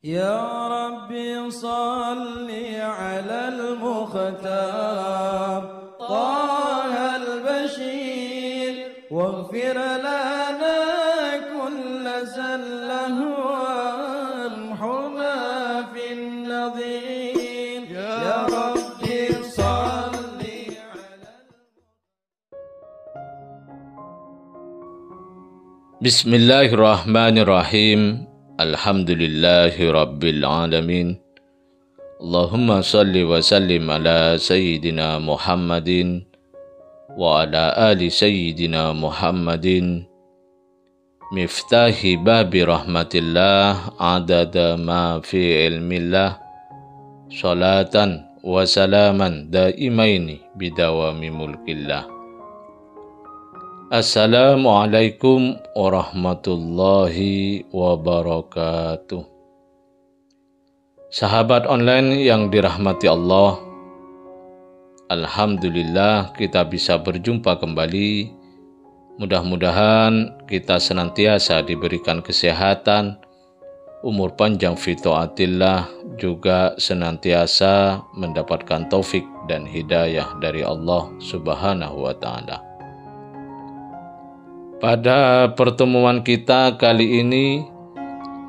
يا ربي صل على المختار طه البشير واغفر لنا كل زله وامحنا في النظير يا ربي صل على Bismillahirrahmanirrahim. Alhamdulillahi rabbil alamin. Allahumma salli wa sallim ala sayyidina Muhammadin wa ala ali sayyidina Muhammadin miftahi babi rahmatillah adada ma fi ilmillah salatan wa salaman daimaini bidawami mulkillah. Assalamualaikum warahmatullahi wabarakatuh. Sahabat online yang dirahmati Allah, alhamdulillah kita bisa berjumpa kembali. Mudah-mudahan kita senantiasa diberikan kesehatan, umur panjang fi taatillah, juga senantiasa mendapatkan taufik dan hidayah dari Allah Subhanahu wa ta'ala. Pada pertemuan kita kali ini,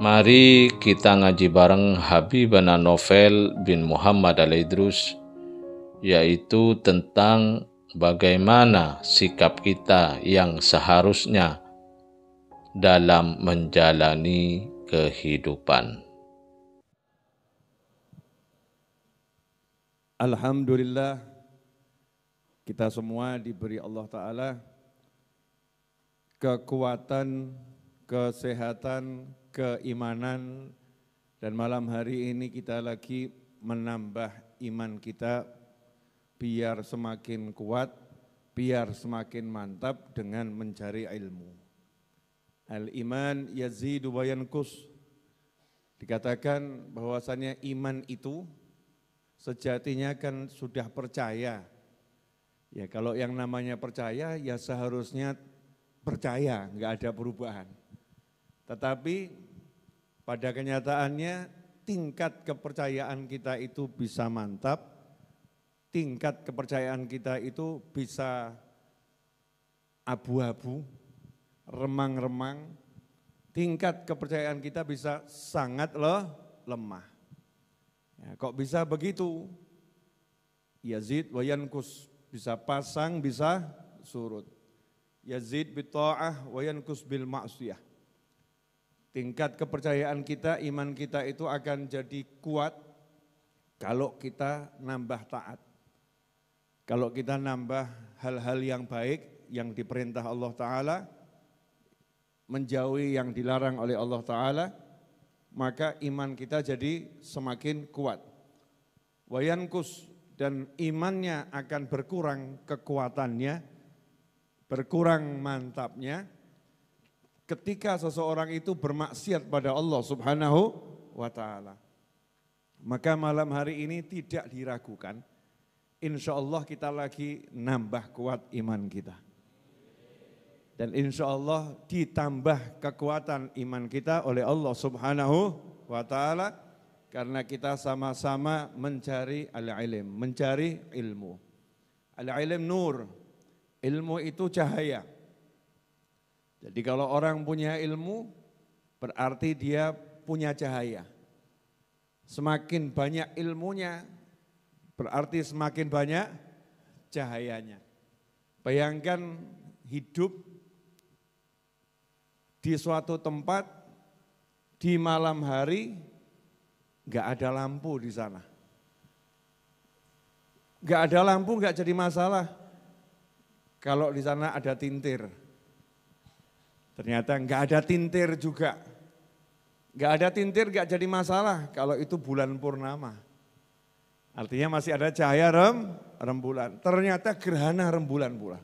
mari kita ngaji bareng Habibana Novel bin Muhammad Al-Idrus, yaitu tentang bagaimana sikap kita yang seharusnya dalam menjalani kehidupan. Alhamdulillah, kita semua diberi Allah Ta'ala kekuatan, kesehatan, keimanan, dan malam hari ini kita lagi menambah iman kita biar semakin kuat, biar semakin mantap dengan mencari ilmu. Al-iman yazidu wa yanqus. Dikatakan bahwasannya iman itu sejatinya kan sudah percaya. Ya, kalau yang namanya percaya ya seharusnya percaya, enggak ada perubahan. Tetapi pada kenyataannya tingkat kepercayaan kita itu bisa mantap, tingkat kepercayaan kita itu bisa abu-abu, remang-remang, tingkat kepercayaan kita bisa sangat lemah. Ya, kok bisa begitu? Yazid wa yankus, bisa pasang, bisa surut. Yazid bitta'ah wa yankus bil ma'siyah. Tingkat kepercayaan kita, iman kita itu akan jadi kuat kalau kita nambah taat. Kalau kita nambah hal-hal yang baik yang diperintah Allah Ta'ala, menjauhi yang dilarang oleh Allah Ta'ala, maka iman kita jadi semakin kuat. Wa yankus, dan imannya akan berkurang kekuatannya, berkurang mantapnya ketika seseorang itu bermaksiat pada Allah Subhanahu wa ta'ala. Maka malam hari ini tidak diragukan, insya Allah kita lagi nambah kuat iman kita. Dan insya Allah ditambah kekuatan iman kita oleh Allah Subhanahu wa ta'ala, karena kita sama-sama mencari al-ilm, mencari ilmu. Al-ilm nur. Ilmu itu cahaya. Jadi kalau orang punya ilmu, berarti dia punya cahaya. Semakin banyak ilmunya, berarti semakin banyak cahayanya. Bayangkan hidup di suatu tempat, di malam hari, enggak ada lampu di sana. Enggak ada lampu, enggak jadi masalah. Kalau di sana ada tintir, ternyata enggak ada tintir juga. Enggak ada tintir enggak jadi masalah kalau itu bulan purnama. Artinya masih ada cahaya rembulan. Ternyata gerhana rembulan pula.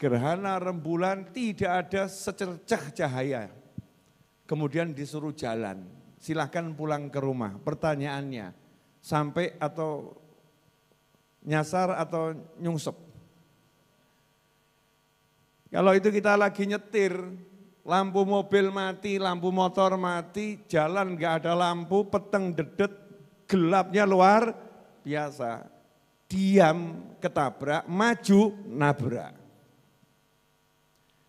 Gerhana rembulan tidak ada secercah cahaya. Kemudian disuruh jalan, silahkan pulang ke rumah. Pertanyaannya, sampai atau nyasar atau nyungsep? Kalau itu kita lagi nyetir, lampu mobil mati, lampu motor mati, jalan nggak ada lampu, peteng dedet, gelapnya luar biasa. Diam ketabrak, maju nabrak.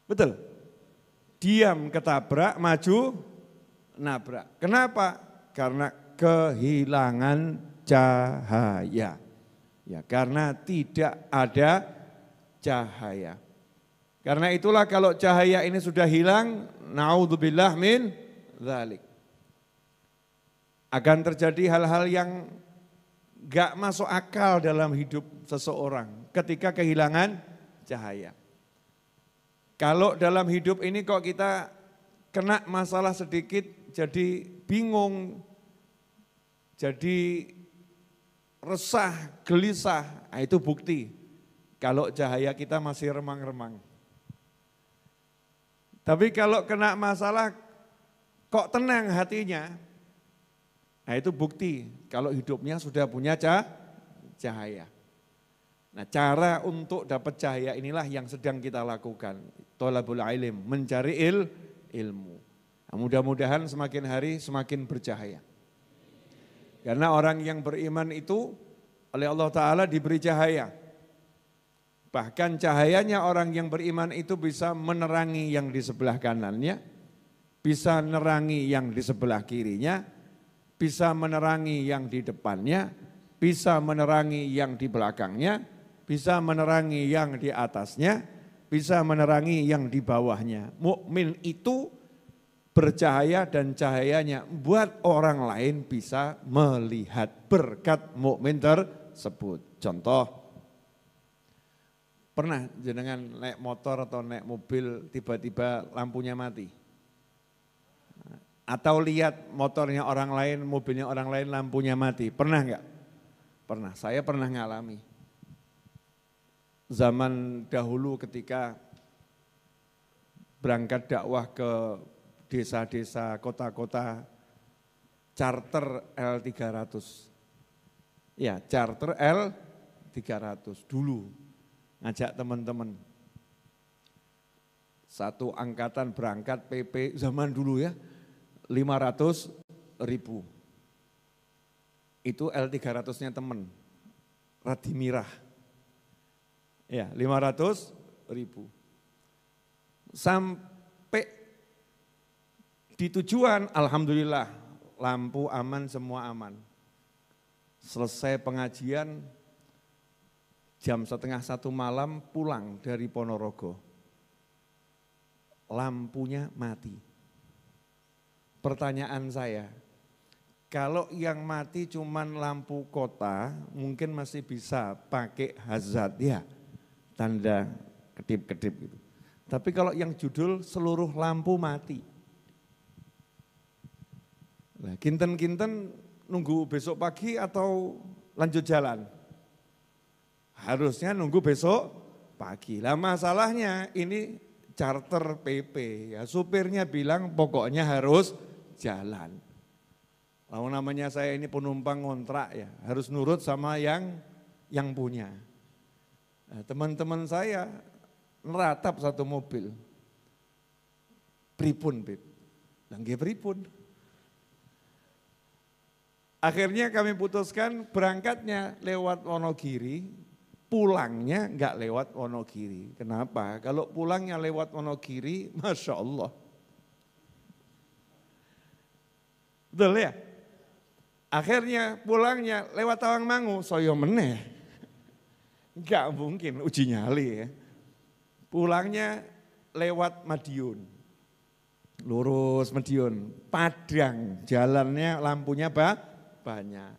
Betul? Diam ketabrak, maju nabrak. Kenapa? Karena kehilangan cahaya. Ya, karena tidak ada cahaya. Karena itulah kalau cahaya ini sudah hilang, naudzubillah min dzalik. Akan terjadi hal-hal yang gak masuk akal dalam hidup seseorang ketika kehilangan cahaya. Kalau dalam hidup ini kok kita kena masalah sedikit jadi bingung, jadi resah, gelisah, nah itu bukti kalau cahaya kita masih remang-remang. Tapi kalau kena masalah kok tenang hatinya, nah itu bukti kalau hidupnya sudah punya cahaya. Nah cara untuk dapat cahaya inilah yang sedang kita lakukan. Thalabul ilm, mencari ilmu. Nah, mudah-mudahan semakin hari semakin bercahaya. Karena orang yang beriman itu oleh Allah Ta'ala diberi cahaya. Bahkan cahayanya orang yang beriman itu bisa menerangi yang di sebelah kanannya, bisa menerangi yang di sebelah kirinya, bisa menerangi yang di depannya, bisa menerangi yang di belakangnya, bisa menerangi yang di atasnya, bisa menerangi yang di bawahnya. Mukmin itu bercahaya dan cahayanya buat orang lain bisa melihat berkat mukmin tersebut. Contoh, pernah jenengan naik motor atau naik mobil tiba-tiba lampunya mati? Atau lihat motornya orang lain, mobilnya orang lain lampunya mati? Pernah enggak? Pernah, saya pernah ngalami. Zaman dahulu ketika berangkat dakwah ke desa-desa, kota-kota, charter L300. Ya, charter L300 dulu. Ngajak teman-teman. Satu angkatan berangkat PP zaman dulu ya, 500.000. Itu L300-nya teman, Radimirah. Ya, 500.000. Sampai di tujuan, alhamdulillah, lampu aman, semua aman. Selesai pengajian, jam 12:30 malam pulang dari Ponorogo. Lampunya mati. Pertanyaan saya, kalau yang mati cuman lampu kota, mungkin masih bisa pakai hazard ya, tanda kedip-kedip gitu. Tapi kalau yang judul seluruh lampu mati. Nah, kinten-kinten nunggu besok pagi atau lanjut jalan? Harusnya nunggu besok pagi. Lah masalahnya ini charter PP, ya supirnya bilang pokoknya harus jalan. Lalu namanya saya ini penumpang kontrak ya, harus nurut sama yang punya. Nah, teman-teman saya neratap satu mobil. Pripun, Bib? Nggih pripun. Akhirnya kami putuskan berangkatnya lewat Wonogiri, pulangnya enggak lewat Wonogiri. Kenapa? Kalau pulangnya lewat Wonogiri, Masya Allah. Betul ya? Akhirnya pulangnya lewat Tawangmangu, soyo meneh. Enggak mungkin, uji nyali ya. Pulangnya lewat Madiun. Lurus Madiun, Padang, jalannya lampunya banyak.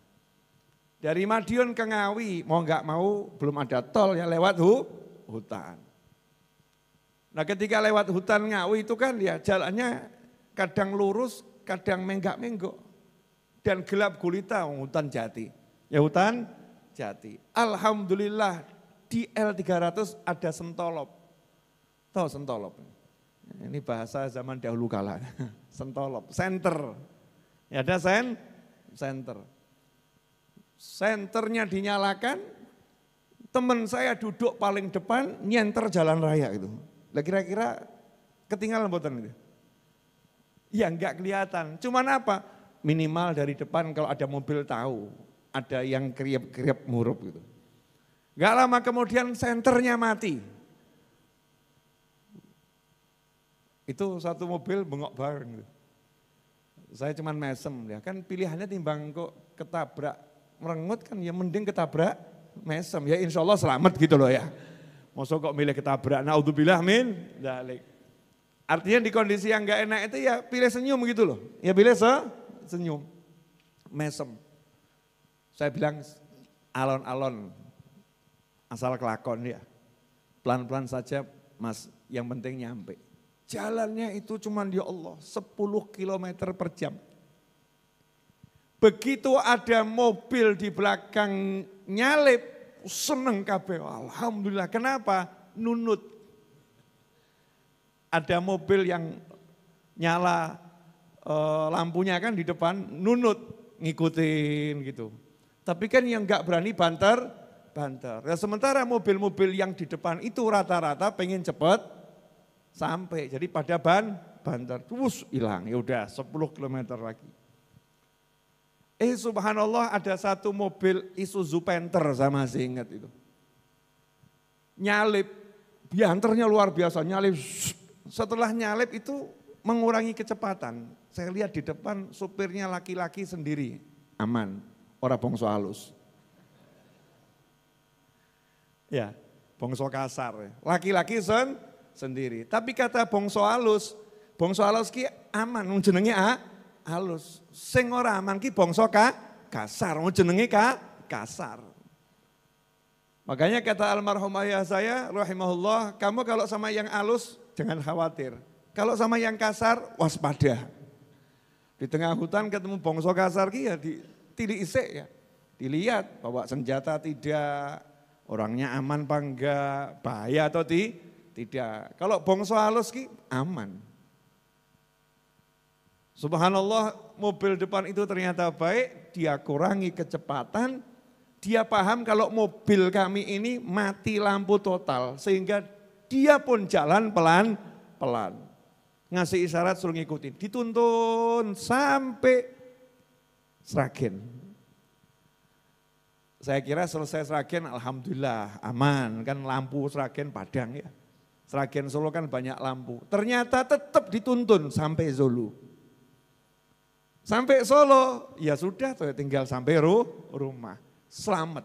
Dari Madiun ke Ngawi, mau enggak mau belum ada tol ya lewat hutan. Nah ketika lewat hutan Ngawi itu kan ya jalannya kadang lurus, kadang menggak-menggok. Dan gelap gulita hutan jati. Ya hutan jati. Alhamdulillah di L300 ada sentolop. Tahu sentolop? Ini bahasa zaman dahulu kala. Sentolop, senter. Ya ada senter. Senternya dinyalakan, teman saya duduk paling depan nyenter jalan raya itu. Lah kira-kira ketinggalan mboten itu? Ya enggak kelihatan. Cuman apa? Minimal dari depan kalau ada mobil tahu. Ada yang kriep-kriep murup gitu. Enggak lama kemudian senternya mati. Itu satu mobil bengok bareng. Gitu. Saya cuman mesem. Ya. Kan pilihannya timbang kok ketabrak merengut kan ya mending ketabrak mesem. Ya insya Allah selamat gitu loh ya. Masa kok milih ketabrak, naudzubillah min dzalik. Artinya di kondisi yang enggak enak itu ya pilih senyum gitu loh. Ya pilih senyum, mesem. Saya bilang alon-alon, asal kelakon ya. Pelan-pelan saja mas, yang penting nyampe. Jalannya itu cuman ya Allah 10 km per jam. Begitu ada mobil di belakang nyalip, seneng kabeh. Alhamdulillah. Kenapa? Nunut. Ada mobil yang nyala lampunya kan di depan, nunut, ngikutin gitu. Tapi kan yang enggak berani banter. Nah, sementara mobil-mobil yang di depan itu rata-rata pengen cepet sampai. Jadi pada banter, terus hilang. Ya udah 10 km lagi. Subhanallah ada satu mobil Isuzu Panther, saya masih ingat itu. Nyalip, bianternya luar biasa, nyalip. Setelah nyalip itu mengurangi kecepatan. Saya lihat di depan supirnya laki-laki sendiri, aman, ora bongso halus. Ya, bongso kasar. Laki-laki sendiri. Tapi kata bongso halus ki aman, jenenge halus. Sing ora aman ki bangsa kasar, jenenge kasar. Makanya kata almarhum ayah saya rahimahullah, kamu kalau sama yang halus jangan khawatir. Kalau sama yang kasar waspada. Di tengah hutan ketemu bangsa kasar ki ya ditilik isik ya. Dilihat bawa senjata tidak, orangnya aman apa enggak, bahaya atau tidak. Kalau bangsa halus ki aman. Subhanallah, mobil depan itu ternyata baik, dia kurangi kecepatan, dia paham kalau mobil kami ini mati lampu total, sehingga dia pun jalan pelan-pelan. Ngasih isyarat suruh ngikutin, dituntun sampai Sragen. Saya kira selesai Sragen, alhamdulillah aman, kan lampu Sragen Padang ya. Sragen Solo kan banyak lampu, ternyata tetap dituntun sampai Solo. Sampai Solo, ya sudah tinggal sampai rumah. Selamat.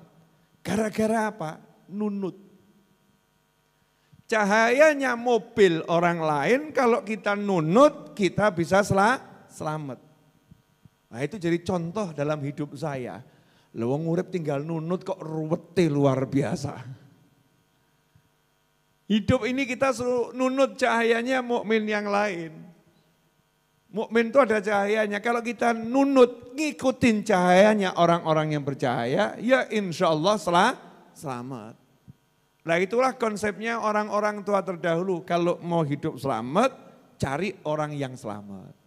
Gara-gara apa? Nunut. Cahayanya mobil orang lain, kalau kita nunut, kita bisa selamat. Nah itu jadi contoh dalam hidup saya. Wong urip tinggal nunut kok ruwete luar biasa. Hidup ini kita suruh nunut cahayanya mukmin yang lain. Mukmin itu ada cahayanya. Kalau kita nunut, ngikutin cahayanya orang-orang yang bercahaya, ya insya Allah selamat. Nah itulah konsepnya orang-orang tua terdahulu. Kalau mau hidup selamat, cari orang yang selamat.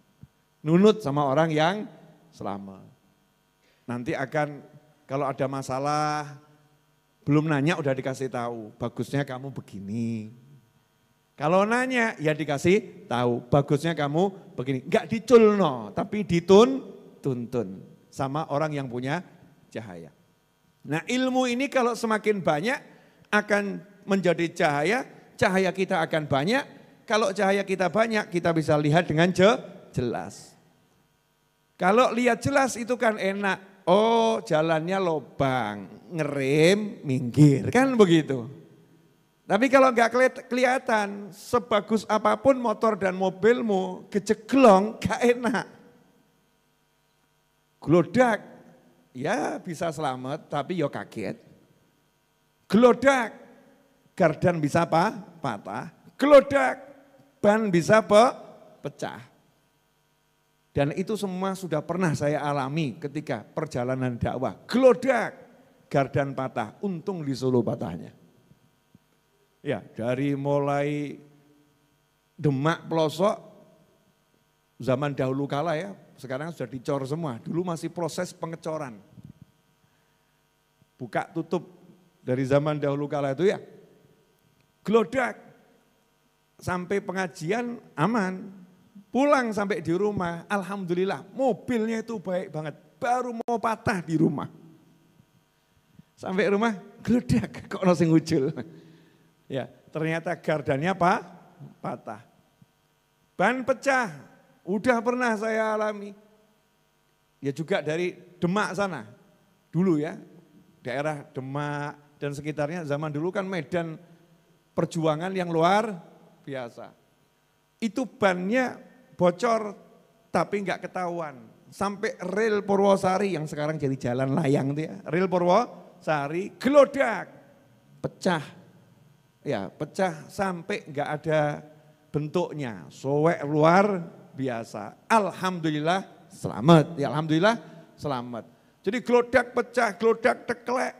Nunut sama orang yang selamat. Nanti akan, kalau ada masalah, belum nanya udah dikasih tahu. Bagusnya kamu begini. Kalau nanya ya dikasih tahu, bagusnya kamu begini. Enggak diculno, tapi dituntun sama orang yang punya cahaya. Nah ilmu ini kalau semakin banyak akan menjadi cahaya, cahaya kita akan banyak. Kalau cahaya kita banyak kita bisa lihat dengan jelas. Kalau lihat jelas itu kan enak, oh jalannya lobang, ngerem, minggir, kan begitu. Tapi kalau enggak kelihatan, sebagus apapun motor dan mobilmu, kejeglong gak enak. Glodak, ya bisa selamat tapi ya kaget. Glodak, gardan bisa patah. Glodak, ban bisa pecah. Dan itu semua sudah pernah saya alami ketika perjalanan dakwah. Glodak, gardan patah, untung di Solo patahnya. Ya, dari mulai Demak pelosok zaman dahulu kala ya, sekarang sudah dicor semua. Dulu masih proses pengecoran. Buka tutup dari zaman dahulu kala itu ya. Glodak sampai pengajian aman. Pulang sampai di rumah, alhamdulillah mobilnya itu baik banget. Baru mau patah di rumah. Sampai rumah, geledak kok ono sing ujul. Ya, ternyata gardannya patah. Ban pecah, udah pernah saya alami. Ya juga dari Demak sana, dulu ya. Daerah Demak dan sekitarnya zaman dulu kan medan perjuangan yang luar biasa. Itu bannya bocor tapi enggak ketahuan. Sampai rel Purwosari yang sekarang jadi jalan layang itu ya. Rel Purwosari gelodak, pecah. Ya pecah sampai enggak ada bentuknya. Sowek luar biasa. Alhamdulillah selamat. Ya alhamdulillah selamat. Jadi gelodak pecah, gelodak teklek.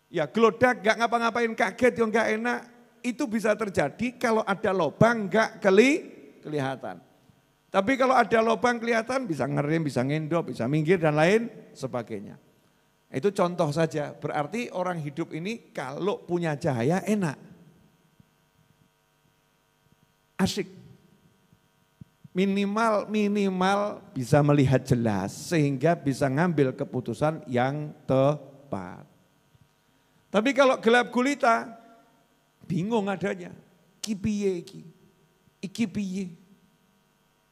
Ya gelodak enggak ngapa-ngapain kaget yang enggak enak. Itu bisa terjadi kalau ada lubang enggak kelihatan. Tapi kalau ada lubang kelihatan bisa ngerem, bisa ngendop, bisa minggir dan lain sebagainya. Itu contoh saja, berarti orang hidup ini kalau punya cahaya enak. Asyik. Minimal bisa melihat jelas sehingga bisa ngambil keputusan yang tepat. Tapi kalau gelap gulita, bingung adanya. Iki piye iki piye.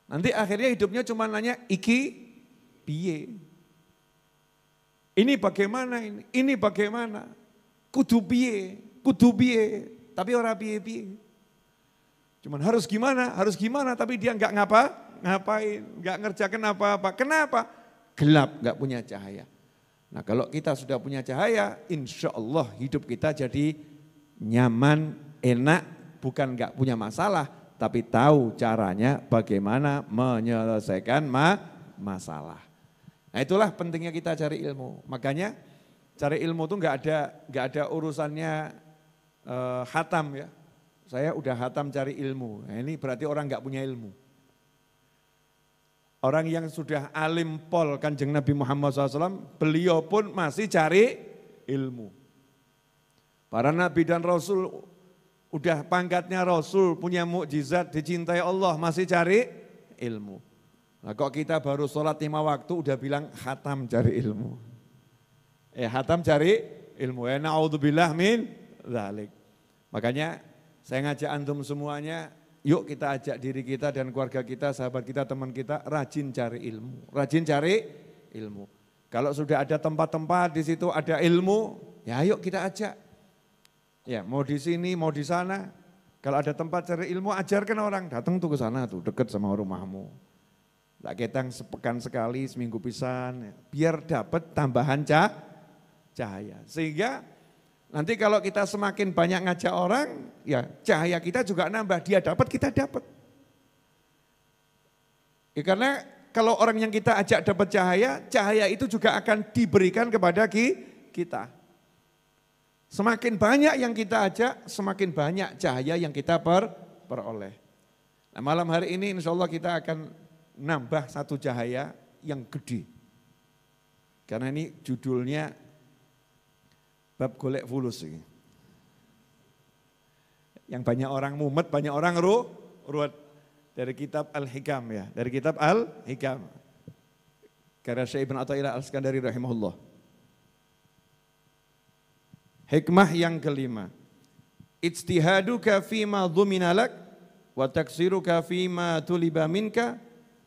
Nanti akhirnya hidupnya cuma nanya iki piye. Ini bagaimana ini? Ini bagaimana? Kudu piye? Tapi ora piye-piye. Cuman harus gimana, tapi dia enggak ngapain, enggak ngerjakan apa-apa. Kenapa? Gelap, enggak punya cahaya. Nah kalau kita sudah punya cahaya, insya Allah hidup kita jadi nyaman, enak, bukan enggak punya masalah, tapi tahu caranya bagaimana menyelesaikan masalah. Nah itulah pentingnya kita cari ilmu. Makanya cari ilmu itu enggak ada urusannya khatam ya. Saya udah khatam cari ilmu. Nah, ini berarti orang enggak punya ilmu. Orang yang sudah alim pol Kanjeng Nabi Muhammad SAW, beliau pun masih cari ilmu. Para nabi dan rasul udah pangkatnya rasul, punya mukjizat, dicintai Allah, masih cari ilmu. Nah kok kita baru sholat 5 waktu udah bilang khatam cari ilmu. Khatam cari ilmu. Na'udzubillah min dzalik. Makanya saya ngajak antum semuanya, yuk kita ajak diri kita dan keluarga kita, sahabat kita, teman kita, rajin cari ilmu. Rajin cari ilmu. Kalau sudah ada tempat-tempat di situ ada ilmu, ya yuk kita ajak. Ya mau di sini, mau di sana. Kalau ada tempat cari ilmu, ajarkan orang. Datang tuh ke sana tuh, dekat sama rumahmu. Tak ketang sepekan sekali, seminggu pisan. Ya. Biar dapat tambahan cahaya. Sehingga nanti kalau kita semakin banyak ngajak orang, ya cahaya kita juga nambah. Dia dapat, kita dapat. Ya, karena kalau orang yang kita ajak dapat cahaya itu juga akan diberikan kepada kita. Semakin banyak yang kita ajak, semakin banyak cahaya yang kita peroleh. Nah malam hari ini insya Allah kita akan nambah satu cahaya yang gede. Karena ini judulnya bab golek fulus ini. Yang banyak orang mumet, banyak orang ruwet. Dari kitab Al-Hikam ya, dari kitab Al-Hikam. Karya Syekh Ibn Athaillah Al-Iskandari rahimahullah. Hikmah yang kelima. Ijtihaduka fima dhumina lak wa taksiruka fima tuliba minka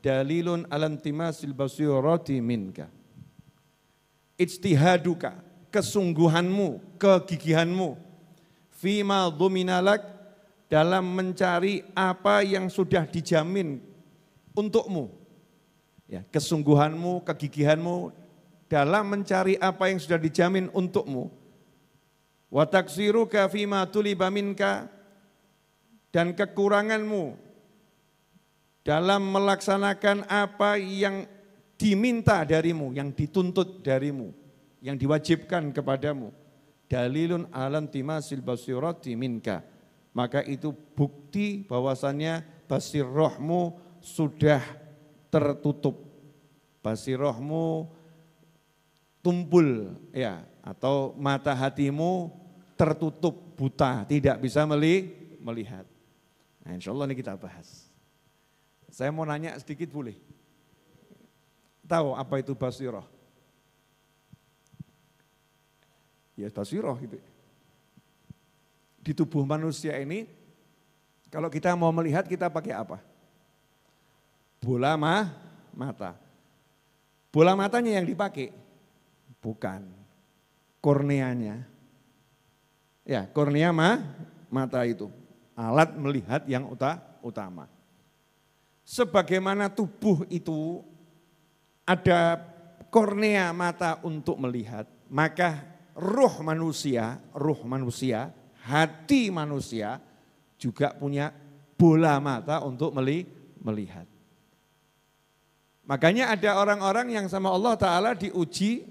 dalilun alantimasil basirati minka. Ijtihaduka, kesungguhanmu, kegigihanmu, fima dhumina lak, dalam mencari apa yang sudah dijamin untukmu. Ya, kesungguhanmu, kegigihanmu dalam mencari apa yang sudah dijamin untukmu. Wa taksiruka fima tuliba minka, dan kekuranganmu dalam melaksanakan apa yang diminta darimu, yang dituntut darimu, yang diwajibkan kepadamu. Dalilun alam timasil basirati minka. Maka itu bukti bahwasannya basirrohmu sudah tertutup. Basirrohmu tumpul ya, atau mata hatimu tertutup buta, tidak bisa melihat. Nah insya Allah ini kita bahas. Saya mau nanya sedikit boleh? Tahu apa itu basiroh? Ya basiroh gitu. Di tubuh manusia ini, kalau kita mau melihat kita pakai apa? Bola mata. Bola matanya yang dipakai? Bukan. Korneanya. Ya kornea mata itu. Alat melihat yang utama. Sebagaimana tubuh itu ada kornea mata untuk melihat, maka ruh manusia, hati manusia juga punya bola mata untuk melihat. Makanya ada orang-orang yang sama Allah Ta'ala diuji,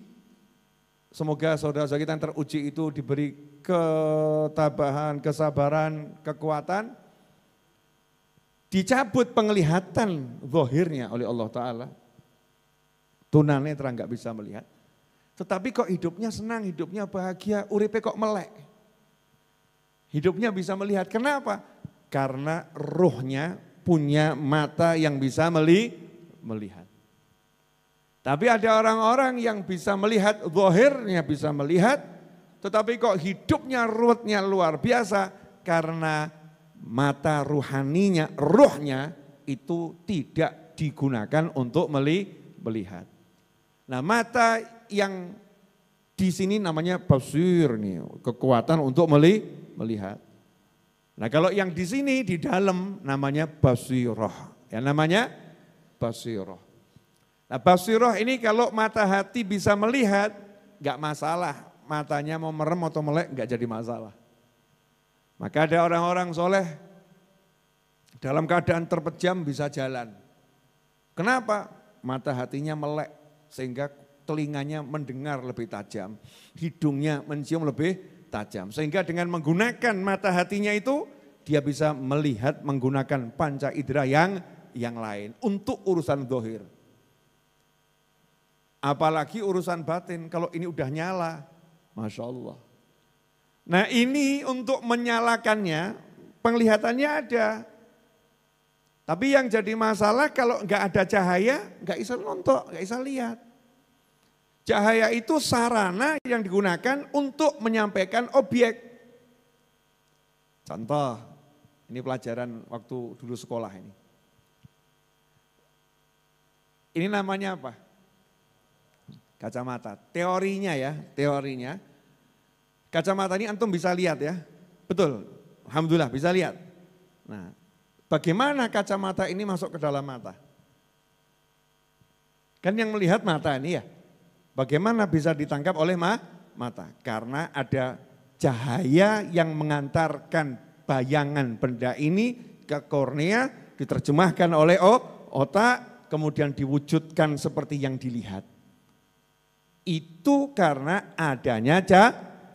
semoga saudara-saudara kita yang teruji itu diberi ketabahan, kesabaran, kekuatan, dicabut penglihatan zahirnya oleh Allah Ta'ala. Tunanetra nggak bisa melihat. Tetapi kok hidupnya senang, hidupnya bahagia, uripe kok melek. Hidupnya bisa melihat, kenapa? Karena ruhnya punya mata yang bisa melihat. Tapi ada orang-orang yang bisa melihat, zahirnya bisa melihat, tetapi kok hidupnya ruwetnya luar biasa karena mata ruhaninya, ruhnya itu tidak digunakan untuk melihat. Nah, mata yang di sini namanya basir nih, kekuatan untuk melihat. Nah, kalau yang di sini di dalam namanya basiroh. Ya namanya basiroh. Nah, basiroh ini kalau mata hati bisa melihat, enggak masalah. Matanya mau merem atau melek enggak jadi masalah. Maka ada orang-orang soleh dalam keadaan terpejam bisa jalan. Kenapa? Mata hatinya melek sehingga telinganya mendengar lebih tajam, hidungnya mencium lebih tajam. Sehingga dengan menggunakan mata hatinya itu dia bisa melihat menggunakan panca indera yang lain untuk urusan zahir. Apalagi urusan batin, kalau ini udah nyala, Masya Allah. Nah ini untuk menyalakannya, penglihatannya ada. Tapi yang jadi masalah kalau enggak ada cahaya, enggak bisa nonton, enggak bisa lihat. Cahaya itu sarana yang digunakan untuk menyampaikan objek. Contoh, ini pelajaran waktu dulu sekolah ini. Ini namanya apa? Kacamata. Teorinya ya, teorinya. Kacamata ini antum bisa lihat ya, betul, alhamdulillah bisa lihat. Nah, bagaimana kacamata ini masuk ke dalam mata? Kan yang melihat mata ini ya, bagaimana bisa ditangkap oleh mata? Karena ada cahaya yang mengantarkan bayangan benda ini ke kornea, diterjemahkan oleh otak, kemudian diwujudkan seperti yang dilihat. Itu karena adanya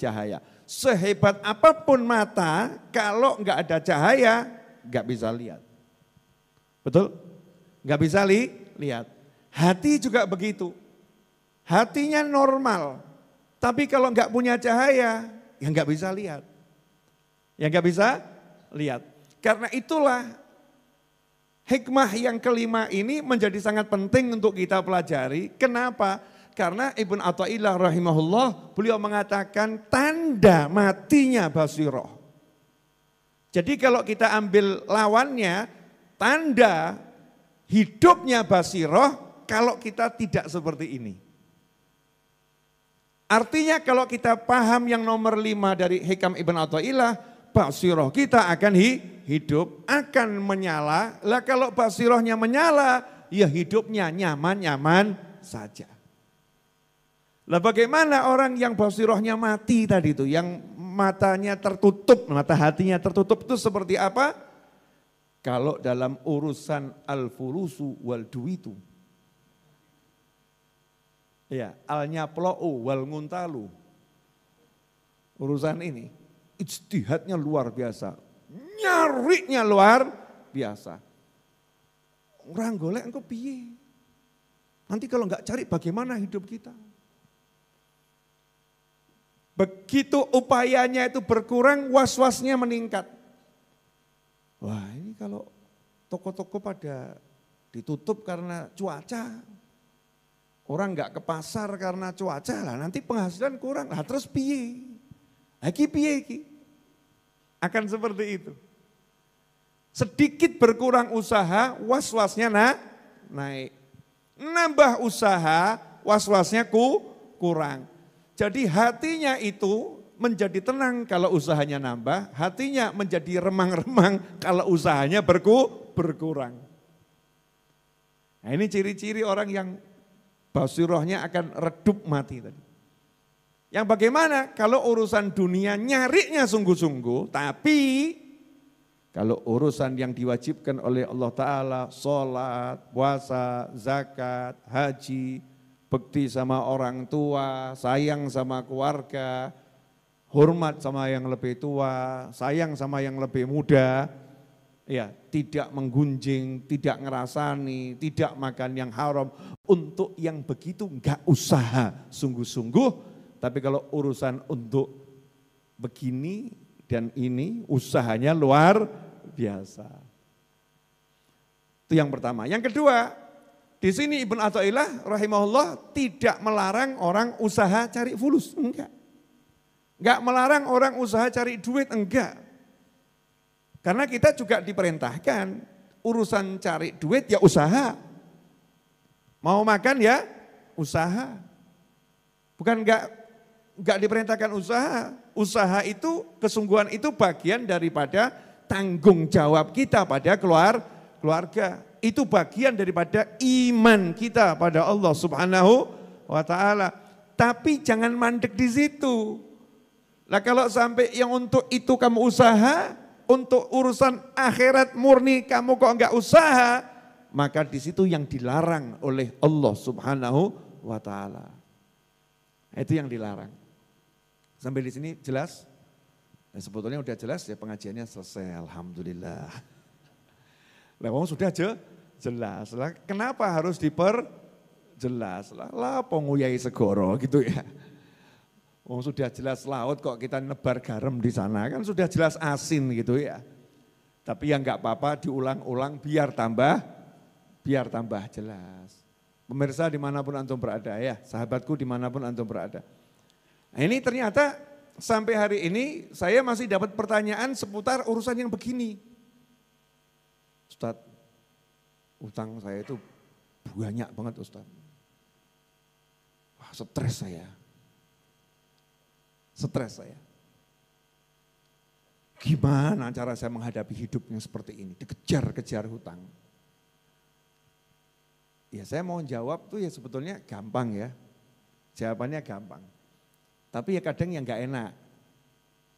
cahaya. Sehebat apapun mata, kalau enggak ada cahaya, enggak bisa lihat. Betul? Enggak bisa lihat. Hati juga begitu. Hatinya normal, tapi kalau enggak punya cahaya, ya enggak bisa lihat. Ya enggak bisa lihat. Karena itulah hikmah yang kelima ini menjadi sangat penting untuk kita pelajari. Kenapa? Karena Ibnu Athaillah rahimahullah beliau mengatakan tanda matinya basiroh. Jadi kalau kita ambil lawannya, tanda hidupnya basiroh kalau kita tidak seperti ini. Artinya kalau kita paham yang nomor 5 dari Hikam Ibnu Athaillah, basiroh kita akan hidup, akan menyala. Lah kalau basirohnya menyala, ya hidupnya nyaman-nyaman saja. Lah bagaimana orang yang basirohnya mati tadi itu, yang matanya tertutup, mata hatinya tertutup itu seperti apa? Kalau dalam urusan al-fulusu wal duwitu. Ya, al-nyapla'u wal nguntalu. Urusan ini, ijtihadnya luar biasa, nyarinya luar biasa. Orang golek engkau piye? Nanti kalau enggak cari bagaimana hidup kita? Begitu upayanya itu berkurang, was-wasnya meningkat. Wah ini kalau toko-toko pada ditutup karena cuaca. Orang nggak ke pasar karena cuaca lah, nanti penghasilan kurang. Lah terus piye? Lagi piye iki? Akan seperti itu. Sedikit berkurang usaha, was-wasnya naik. Nambah usaha, was-wasnya kurang. Jadi hatinya itu menjadi tenang kalau usahanya nambah, hatinya menjadi remang-remang kalau usahanya berkurang. Nah ini ciri-ciri orang yang basirohnya akan redup mati tadi. Yang bagaimana kalau urusan dunia nyarinya sungguh-sungguh, tapi kalau urusan yang diwajibkan oleh Allah Ta'ala, sholat, puasa, zakat, haji, bekti sama orang tua, sayang sama keluarga, hormat sama yang lebih tua, sayang sama yang lebih muda, ya tidak menggunjing, tidak ngerasani, tidak makan yang haram. Untuk yang begitu enggak usaha sungguh-sungguh, tapi kalau urusan untuk begini dan ini usahanya luar biasa. Itu yang pertama. Yang kedua, di sini Ibnu Athaillah rahimahullah tidak melarang orang usaha cari fulus, enggak. Enggak melarang orang usaha cari duit, enggak. Karena kita juga diperintahkan urusan cari duit ya usaha. Mau makan ya usaha. Bukan enggak diperintahkan usaha. Usaha itu, kesungguhan itu bagian daripada tanggung jawab kita pada keluarga. Itu bagian daripada iman kita pada Allah Subhanahu wa Ta'ala. Tapi jangan mandek di situ. Lah kalau sampai yang untuk itu kamu usaha, untuk urusan akhirat murni kamu kok enggak usaha, maka di situ yang dilarang oleh Allah Subhanahu wa Ta'ala. Itu yang dilarang. Sampai di sini jelas? Nah, sebetulnya udah jelas ya, pengajiannya selesai, alhamdulillah. Lah sudah jelas. Lah kenapa harus diperjelas? Lah penguyai segoro gitu ya. Sudah jelas laut kok kita nebar garam di sana, kan sudah jelas asin gitu ya. Tapi yang enggak apa-apa diulang-ulang biar tambah jelas. Pemirsa dimanapun antum berada ya, sahabatku dimanapun antum berada. Nah ini ternyata sampai hari ini saya masih dapat pertanyaan seputar urusan yang begini. Ustadz, utang saya itu banyak banget Ustadz. Wah stres saya. Gimana cara saya menghadapi hidup yang seperti ini, dikejar-kejar hutang. Ya saya mau jawab tuh ya sebetulnya gampang ya, jawabannya gampang. Tapi ya kadang yang gak enak,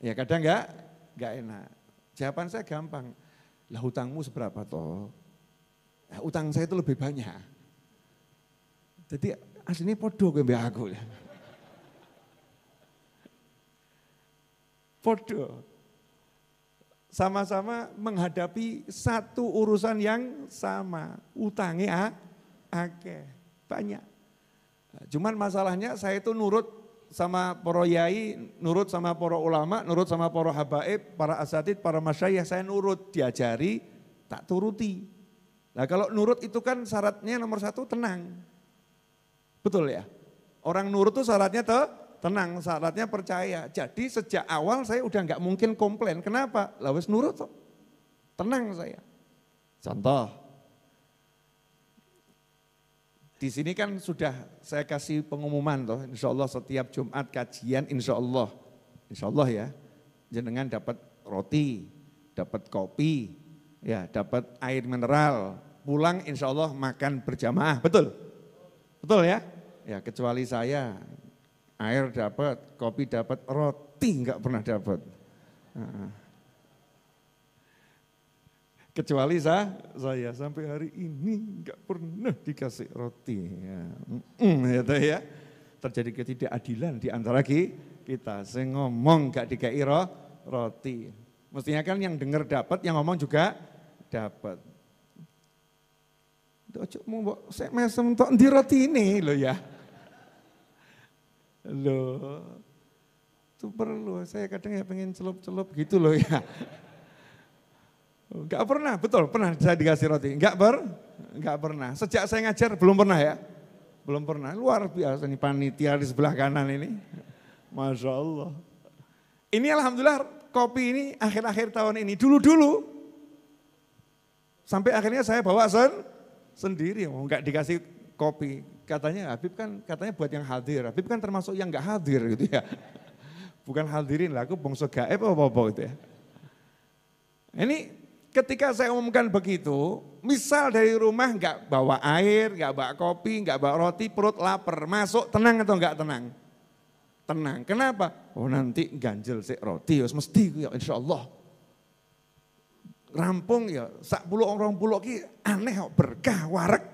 ya kadang gak enak. Jawaban saya gampang, lah hutangmu seberapa toh? Nah, utang saya itu lebih banyak. Jadi aslinya podo gue mbak aku ya. Podo. Sama-sama menghadapi satu urusan yang sama. Utangnya akeh, banyak. Cuman masalahnya saya itu nurut sama para yai, nurut sama para ulama, nurut sama para habaib, para asatid, para masyayikh, saya nurut, diajari, tak turuti. Nah kalau nurut itu kan syaratnya nomor satu tenang. Betul ya? Orang nurut itu syaratnya tenang, syaratnya percaya. Jadi sejak awal saya udah nggak mungkin komplain. Kenapa? Lah wis nurut toh. Tenang saya. Contoh. Di sini kan sudah saya kasih pengumuman toh, insya Allah setiap Jumat kajian insya Allah ya, jenengan dapat roti, dapat kopi, ya dapat air mineral, pulang insya Allah makan berjamaah, betul ya? Ya kecuali saya, air dapat, kopi dapat, roti enggak pernah dapat. Kecuali saya sampai hari ini enggak pernah dikasih roti. Ya. Terjadi ketidakadilan di antara kita. Saya ngomong enggak dikasih roti. Mestinya kan yang dengar dapat, yang ngomong juga dapat. Ojo mau saya mesem tok ndi roti ini loh ya. Loh. Itu perlu, saya kadang ya pengen celup-celup gitu loh ya. Enggak pernah, betul, pernah saya dikasih roti. Enggak pernah. Sejak saya ngajar belum pernah ya. Belum pernah, luar biasa nih panitia di sebelah kanan ini. Masya Allah. Ini alhamdulillah kopi ini akhir-akhir tahun ini, dulu-dulu. Sampai akhirnya saya bawa sendiri, enggak dikasih kopi. Katanya Habib kan, katanya buat yang hadir. Habib kan termasuk yang enggak hadir gitu ya. Bukan hadirin lah, aku bongso gaib apa-apa gitu ya. Ini ketika saya umumkan begitu, misal dari rumah enggak bawa air, enggak bawa kopi, enggak bawa roti, perut lapar, masuk tenang atau enggak tenang? Tenang, kenapa? Oh nanti ganjel sik roti, ya mesti ya insya Allah. Rampung ya, sak puluh orang puluh ki aneh berkah warak.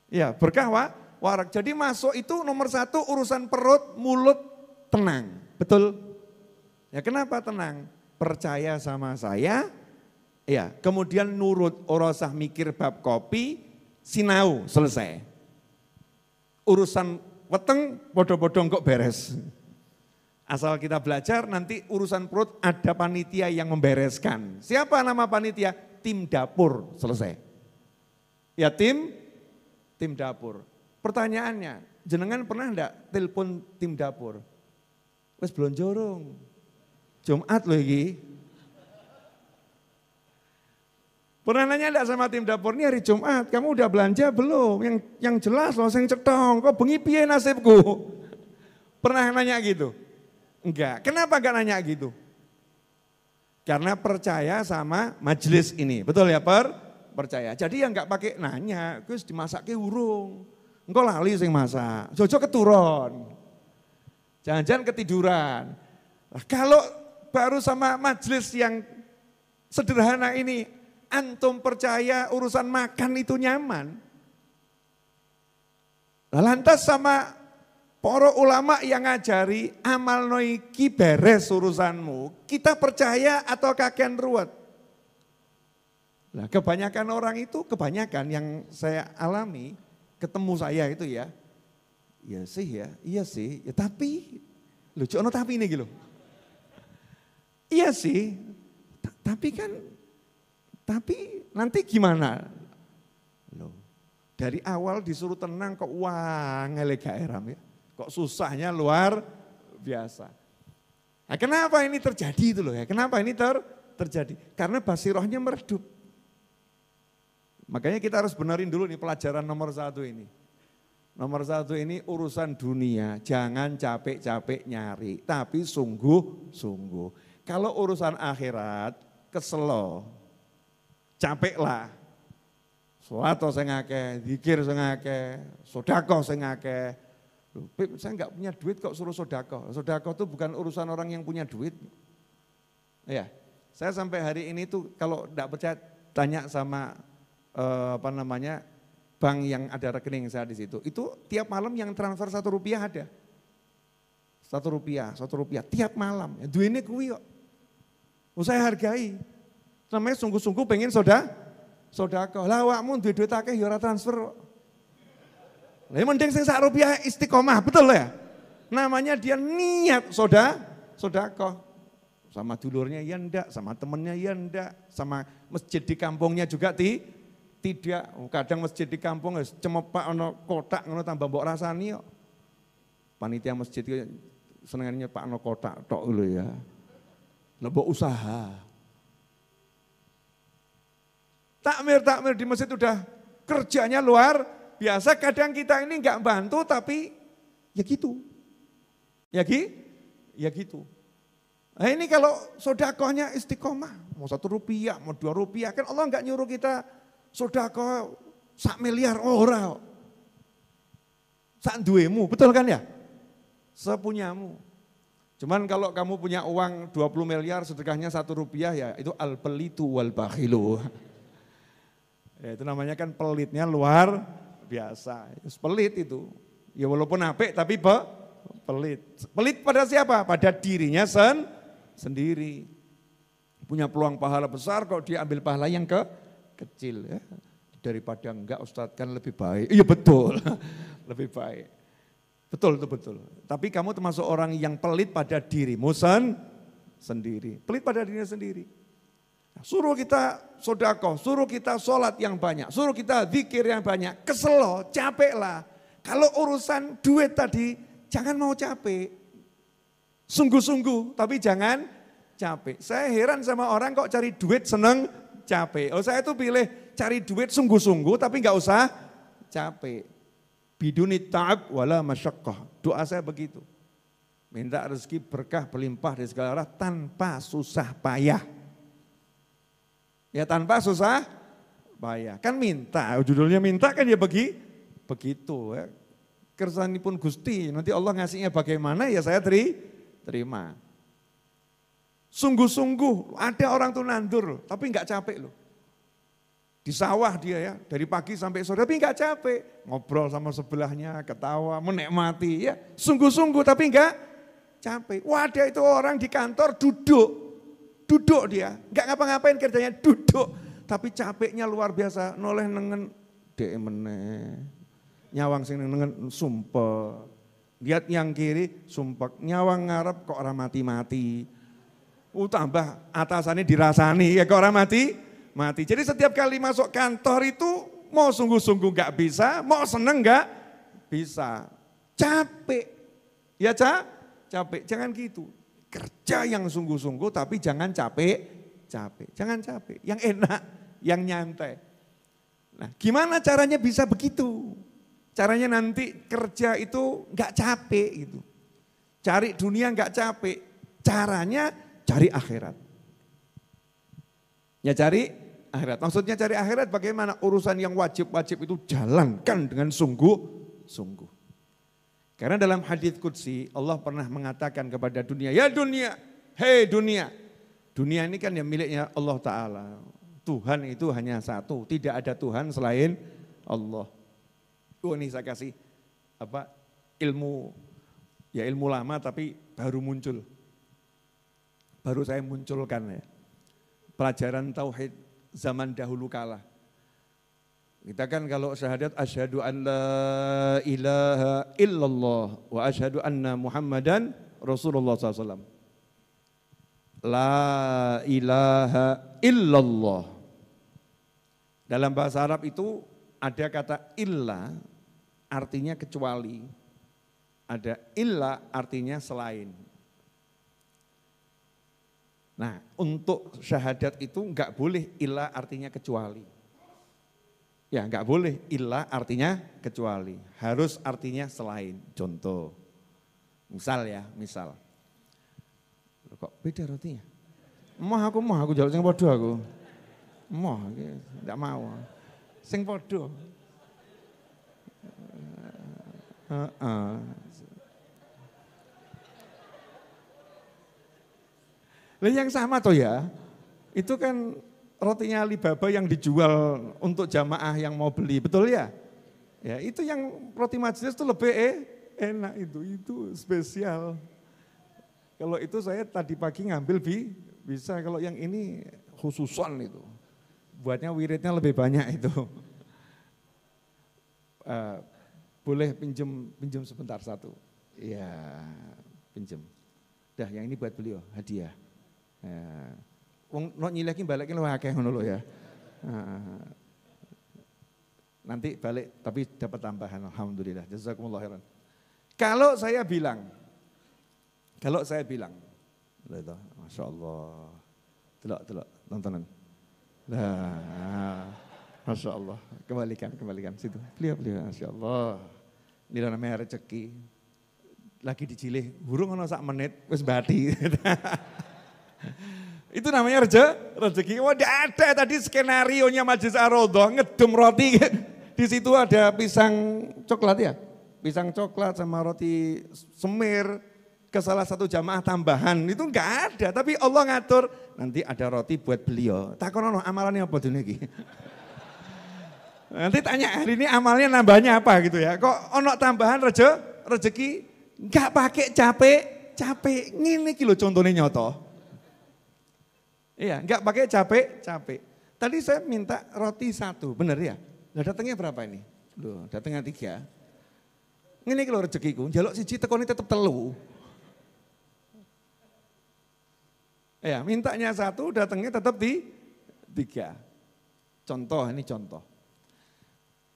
Ya berkah warak, jadi masuk itu nomor satu urusan perut, mulut tenang, betul? Ya kenapa tenang? Percaya sama saya, ya, kemudian nurut, ora usah mikir bab kopi, sinau, selesai. Urusan weteng, bodoh-bodoh kok beres. Asal kita belajar, nanti urusan perut ada panitia yang membereskan. Siapa nama panitia? Tim dapur, selesai. Ya tim dapur. Pertanyaannya, jenengan pernah enggak telepon tim dapur? Wes belum jorong. Jumat loh ini. Pernah nanya enggak sama tim dapur, ini hari Jumat, kamu udah belanja belum? Yang jelas loh, yang cetong, kok bengi piye nasibku? Pernah nanya gitu? Enggak, kenapa enggak nanya gitu? Karena percaya sama majelis ini, betul ya percaya. Jadi yang enggak pakai nanya, Gus dimasake urung, engkau lali sing masak, jojo keturun, jangan-jangan ketiduran. Nah, kalau baru sama majelis yang sederhana ini, antum percaya urusan makan itu nyaman. Nah, lantas sama para ulama yang ngajari amal noiki beres urusanmu, kita percaya atau kakean ruwet? Nah, kebanyakan orang itu, kebanyakan yang saya alami, ketemu saya itu ya, iya sih, ya tapi, lucu ono tapi ini gitu. Iya sih, tapi nanti gimana? Loh, dari awal disuruh tenang kok wah ngelega eram ya. Kok susahnya luar biasa. Nah, kenapa ini terjadi itu loh ya? Kenapa ini terjadi? Karena basirohnya meredup. Makanya kita harus benerin dulu nih pelajaran nomor 1 ini. Nomor 1 ini urusan dunia, jangan capek-capek nyari, tapi sungguh-sungguh. Kalau urusan akhirat, keselo, capeklah. Sholat sing akeh, zikir sing akeh, sedekah sing akeh. Beb, saya enggak punya duit kok suruh sedekah. Sedekah itu bukan urusan orang yang punya duit. Ya, saya sampai hari ini tuh kalau enggak percaya tanya sama bank yang ada rekening saya di situ. Itu tiap malam yang transfer Rp1 ada. Rp1 tiap malam. Ya, duitnya kuwi kok. Saya hargai. Namanya sungguh-sungguh pengen sedekah. Lah awakmu duit akeh ya ora transfer. Lah mending sing Rp1 istiqomah, betul ya? Namanya dia niat sedekah. Sama dulurnya ya ndak, sama temennya ya ndak, sama masjid di kampungnya juga tidak. Kadang masjid di kampung cemepak ono kotak ngono tambah mbok rasani kok. Panitia masjid senengannya Pak ono kotak tok lho ya. Lebok usaha. Takmir di masjid udah kerjanya luar biasa. Kadang kita ini enggak bantu tapi ya gitu. Ya gitu. Nah ini kalau sedekahnya istiqomah, mau Rp1, mau Rp2, kan Allah enggak nyuruh kita sedekah 1 miliar ora. Sak duwemu, betul kan ya? Sepunyamu. Cuman kalau kamu punya uang 20 miliar sedekahnya Rp1 ya itu al-pelitu wal bakhilu. Ya, itu namanya kan pelitnya luar biasa. Pelit itu. Ya walaupun apik tapi pelit. Pelit pada siapa? Pada dirinya sendiri. Punya peluang pahala besar kok dia ambil pahala yang kecil ya. Daripada enggak Ustadz kan lebih baik. Iya betul. Lebih baik. Betul itu betul. Tapi kamu termasuk orang yang pelit pada dirimu sendiri. Pelit pada dirinya sendiri. Suruh kita sedekah, suruh kita sholat yang banyak, suruh kita zikir yang banyak. Kesel loh, capek lah. Kalau urusan duit tadi, jangan mau capek. Sungguh-sungguh, tapi jangan capek. Saya heran sama orang kok cari duit seneng capek. Oh, saya tuh pilih cari duit sungguh-sungguh tapi nggak usah capek. Biduni ta'ab wala masyaqqah. Doa saya begitu. Minta rezeki berkah berlimpah di segala arah tanpa susah payah. Ya tanpa susah payah. Kan minta, judulnya minta kan ya begitu ya. Kersanipun Gusti, nanti Allah ngasihnya bagaimana ya saya terima. Sungguh-sungguh, ada orang tuh nandur, tapi enggak capek loh. Di sawah dia ya, dari pagi sampai sore, tapi enggak capek. Ngobrol sama sebelahnya, ketawa, menikmati ya. Sungguh-sungguh, tapi enggak capek. Wadah itu orang di kantor duduk dia. Enggak ngapa-ngapain kerjanya, duduk. Tapi capeknya luar biasa, noleh nengen, nyawang sing nengen sumpah. Lihat yang kiri, sumpah. Nyawang ngarep kok orang mati-mati. Tambah atasannya dirasani, ya kok orang mati. Jadi setiap kali masuk kantor itu mau sungguh-sungguh gak bisa, mau seneng gak bisa. Capek, ya capek, jangan gitu. Kerja yang sungguh-sungguh tapi jangan capek. Jangan capek, yang enak, yang nyantai. Nah gimana caranya bisa begitu? Caranya nanti kerja itu gak capek gitu. Cari dunia gak capek, caranya cari akhirat. Ya cari akhirat. Maksudnya cari akhirat bagaimana? Urusan yang wajib-wajib itu jalankan dengan sungguh-sungguh. Karena dalam hadits qudsi Allah pernah mengatakan kepada dunia, ya dunia, hei dunia. Dunia ini kan yang miliknya Allah Ta'ala. Tuhan itu hanya satu, tidak ada Tuhan selain Allah. Ini saya kasih ilmu, ya ilmu lama tapi baru muncul. Baru saya munculkan ya. Pelajaran tauhid zaman dahulu kala. Kita kan kalau syahadat asyhadu an la ilaha illallah wa asyhadu anna Muhammadan Rasulullah SAW. La ilaha illallah. Dalam bahasa Arab itu ada kata illa artinya kecuali. Ada illa artinya selain. Nah, untuk syahadat itu enggak boleh illa artinya kecuali. Ya, enggak boleh illa artinya kecuali. Harus artinya selain. Contoh. Misal. Kok beda artinya? Mau aku jawab sing padha aku. Enggak mau. Sing padha. Nah yang sama toh ya, itu kan rotinya Alibaba yang dijual untuk jamaah yang mau beli, betul ya? Ya itu yang roti majelis itu lebih enak itu spesial. Kalau itu saya tadi pagi ngambil bisa, kalau yang ini khususon itu, buatnya wiridnya lebih banyak itu. Boleh pinjem sebentar satu, ya pinjem. Dah yang ini buat beliau hadiah. Wong no nyileki balikin lu akeh ngono lho ya. Nanti balik tapi dapat tambahan, alhamdulillah. Jazakumullah khairan. Kalau saya bilang, Masya Allah, telok tontonan. Nah, Masya Allah, kembalikan situ. Beliau, Masya Allah. Ini namanya rezeki. Lagi dicilih, burung ono sak menit, wis bati. Itu namanya rezeki. Wah, ada tadi skenarionya Majelis Ar-Raudhah ngedum roti. Di situ ada pisang coklat ya. Pisang coklat sama roti semir ke salah satu jamaah tambahan. Itu enggak ada, tapi Allah ngatur nanti ada roti buat beliau. Takonono amalannya apa dunia iki? Nanti tanya hari ini amalnya nambahnya apa gitu ya. Kok ono tambahan rezeki enggak pakai capek. Ngene iki lho contone nyoto. Iya, enggak pakai capek. Tadi saya minta roti 1, bener ya? Lah datangnya berapa ini? Loh, datangnya 3. Ngene iki lho rezekiku, njaluk siji tekoni tetep 3. Ya, mintanya 1, datangnya tetep 3. 3. Contoh, ini contoh.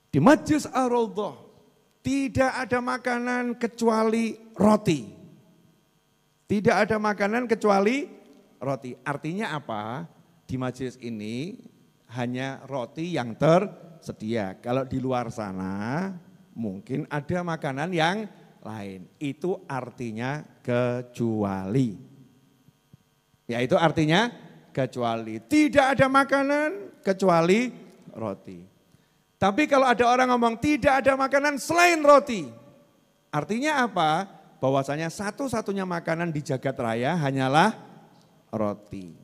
Di Majlis Ar-Raudhah tidak ada makanan kecuali roti. Tidak ada makanan kecuali roti. Artinya apa? Di majelis ini hanya roti yang tersedia. Kalau di luar sana mungkin ada makanan yang lain. Itu artinya kecuali. Ya, itu artinya kecuali. Tidak ada makanan kecuali roti. Tapi kalau ada orang ngomong tidak ada makanan selain roti. Artinya apa? Bahwasanya satu-satunya makanan di jagat raya hanyalah roti.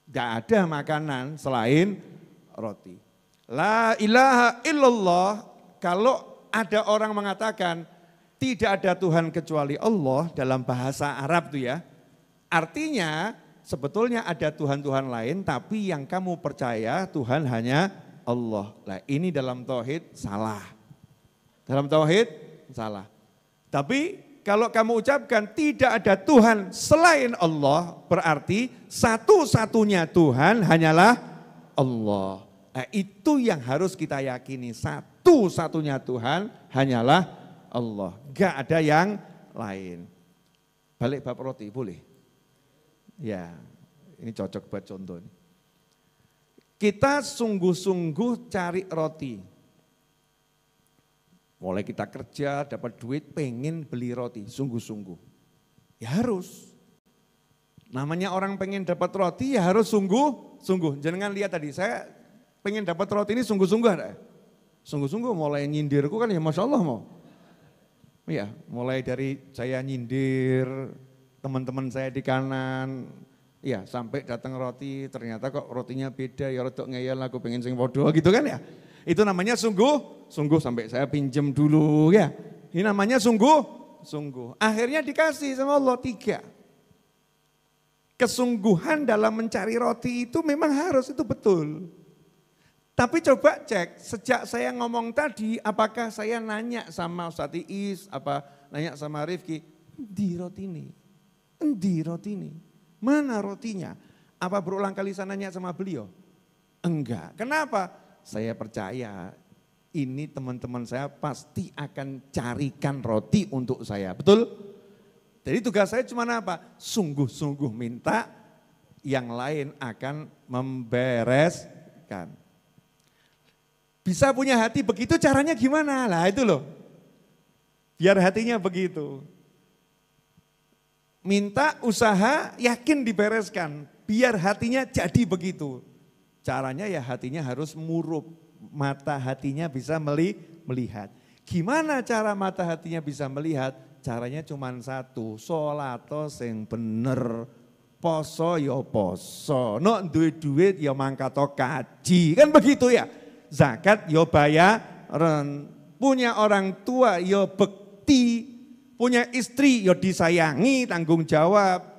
Tidak ada makanan selain roti. La ilaha illallah, kalau ada orang mengatakan tidak ada Tuhan kecuali Allah dalam bahasa Arab itu ya. Artinya sebetulnya ada Tuhan-Tuhan lain tapi yang kamu percaya Tuhan hanya Allah. Nah, ini dalam tauhid salah. Dalam tauhid salah. Tapi kalau kamu ucapkan tidak ada Tuhan selain Allah, berarti satu-satunya Tuhan hanyalah Allah. Nah, itu yang harus kita yakini, satu-satunya Tuhan hanyalah Allah. Gak ada yang lain. Balik bab roti, boleh? Ya, ini cocok buat contoh. Kita sungguh-sungguh cari roti. Mulai kita kerja, dapat duit, pengen beli roti, sungguh-sungguh. Ya harus. Namanya orang pengen dapat roti ya harus sungguh-sungguh. Jangan lihat tadi, saya pengen dapat roti ini sungguh-sungguh ada. Sungguh-sungguh mulai nyindirku kan ya Masya Allah mau. Ya, mulai dari saya nyindir, teman-teman saya di kanan, ya sampai datang roti, ternyata kok rotinya beda, ya rodok ngeyel aku pengen sing podo gitu kan ya. Itu namanya sungguh sampai saya pinjem dulu ya. Ini namanya sungguh. Akhirnya dikasih sama Allah 3. Kesungguhan dalam mencari roti itu memang harus, itu betul. Tapi coba cek, sejak saya ngomong tadi, apakah saya nanya sama Ustaz Iis, apa nanya sama Rifki, endi roti ini? Mana rotinya? Apa berulang kali saya nanya sama beliau? Enggak. Kenapa? Saya percaya ini teman-teman saya pasti akan carikan roti untuk saya. Betul? Jadi tugas saya cuma apa? Sungguh-sungguh minta, yang lain akan membereskan. Bisa punya hati begitu, caranya gimana? Lah itu loh. Biar hatinya begitu. Minta, usaha, yakin dibereskan. Biar hatinya jadi begitu. Caranya ya hatinya harus murub, mata hatinya bisa melihat. Gimana cara mata hatinya bisa melihat? Caranya cuma satu, sholato sing bener, poso ya poso, no duit ya mangkato kaji, kan begitu ya. Zakat ya bayaran, punya orang tua ya bekti, punya istri ya disayangi, tanggung jawab.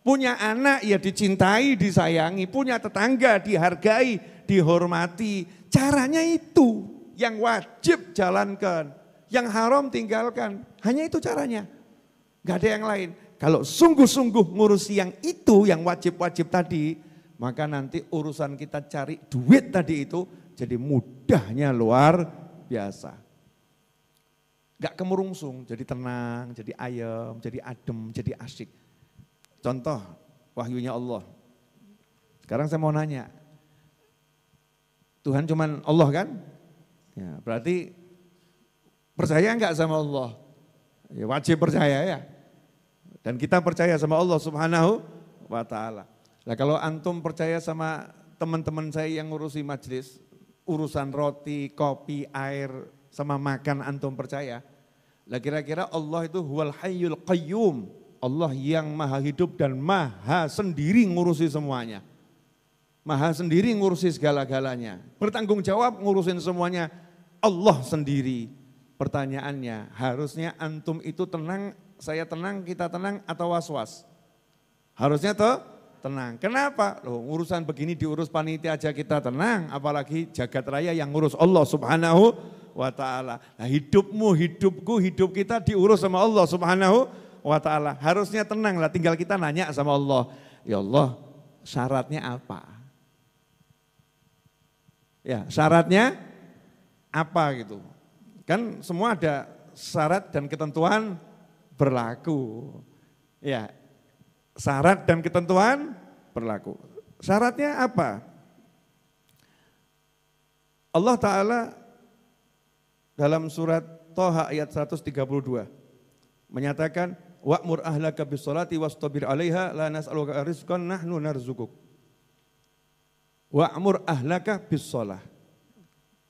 Punya anak ya dicintai, disayangi, punya tetangga dihargai, dihormati. Caranya itu yang wajib jalankan, yang haram tinggalkan. Hanya itu caranya, gak ada yang lain. Kalau sungguh-sungguh ngurusi yang itu, yang wajib-wajib tadi, maka nanti urusan kita cari duit tadi itu jadi mudahnya luar biasa. Gak kemurungsung, jadi tenang, jadi ayem, jadi adem, jadi asyik. Contoh wahyunya Allah. Sekarang saya mau nanya, Tuhan cuman Allah kan? Ya, berarti percaya enggak sama Allah? Ya, wajib percaya ya. Dan kita percaya sama Allah Subhanahu wa ta'ala. Nah kalau antum percaya sama teman-teman saya yang ngurusi majelis, urusan roti, kopi, air, sama makan antum percaya. Lah kira-kira Allah itu huwal hayyul qayyum. Allah yang maha hidup dan maha sendiri ngurusi semuanya. Maha sendiri ngurusi segala-galanya. Bertanggung jawab ngurusin semuanya Allah sendiri. Pertanyaannya, harusnya antum itu tenang, saya tenang, kita tenang atau was-was? Harusnya tuh tenang. Kenapa? Loh, urusan begini diurus panitia aja kita tenang, apalagi jagat raya yang ngurus Allah Subhanahu wa ta'ala. Nah, hidupmu, hidupku, hidup kita diurus sama Allah Subhanahu wa ta'ala. Harusnya tenang lah, tinggal kita nanya sama Allah. Ya Allah, syaratnya apa? Ya, syaratnya apa gitu. Kan semua ada syarat dan ketentuan berlaku. Ya, syarat dan ketentuan berlaku. Syaratnya apa? Allah Ta'ala dalam surat Toha ayat 132 menyatakan wa'mur ahlaka bis-sholati wastabir 'alaiha la nas'aluka rizqan nahnu narzuquk. Wa'mur ahlaka bis-sholah.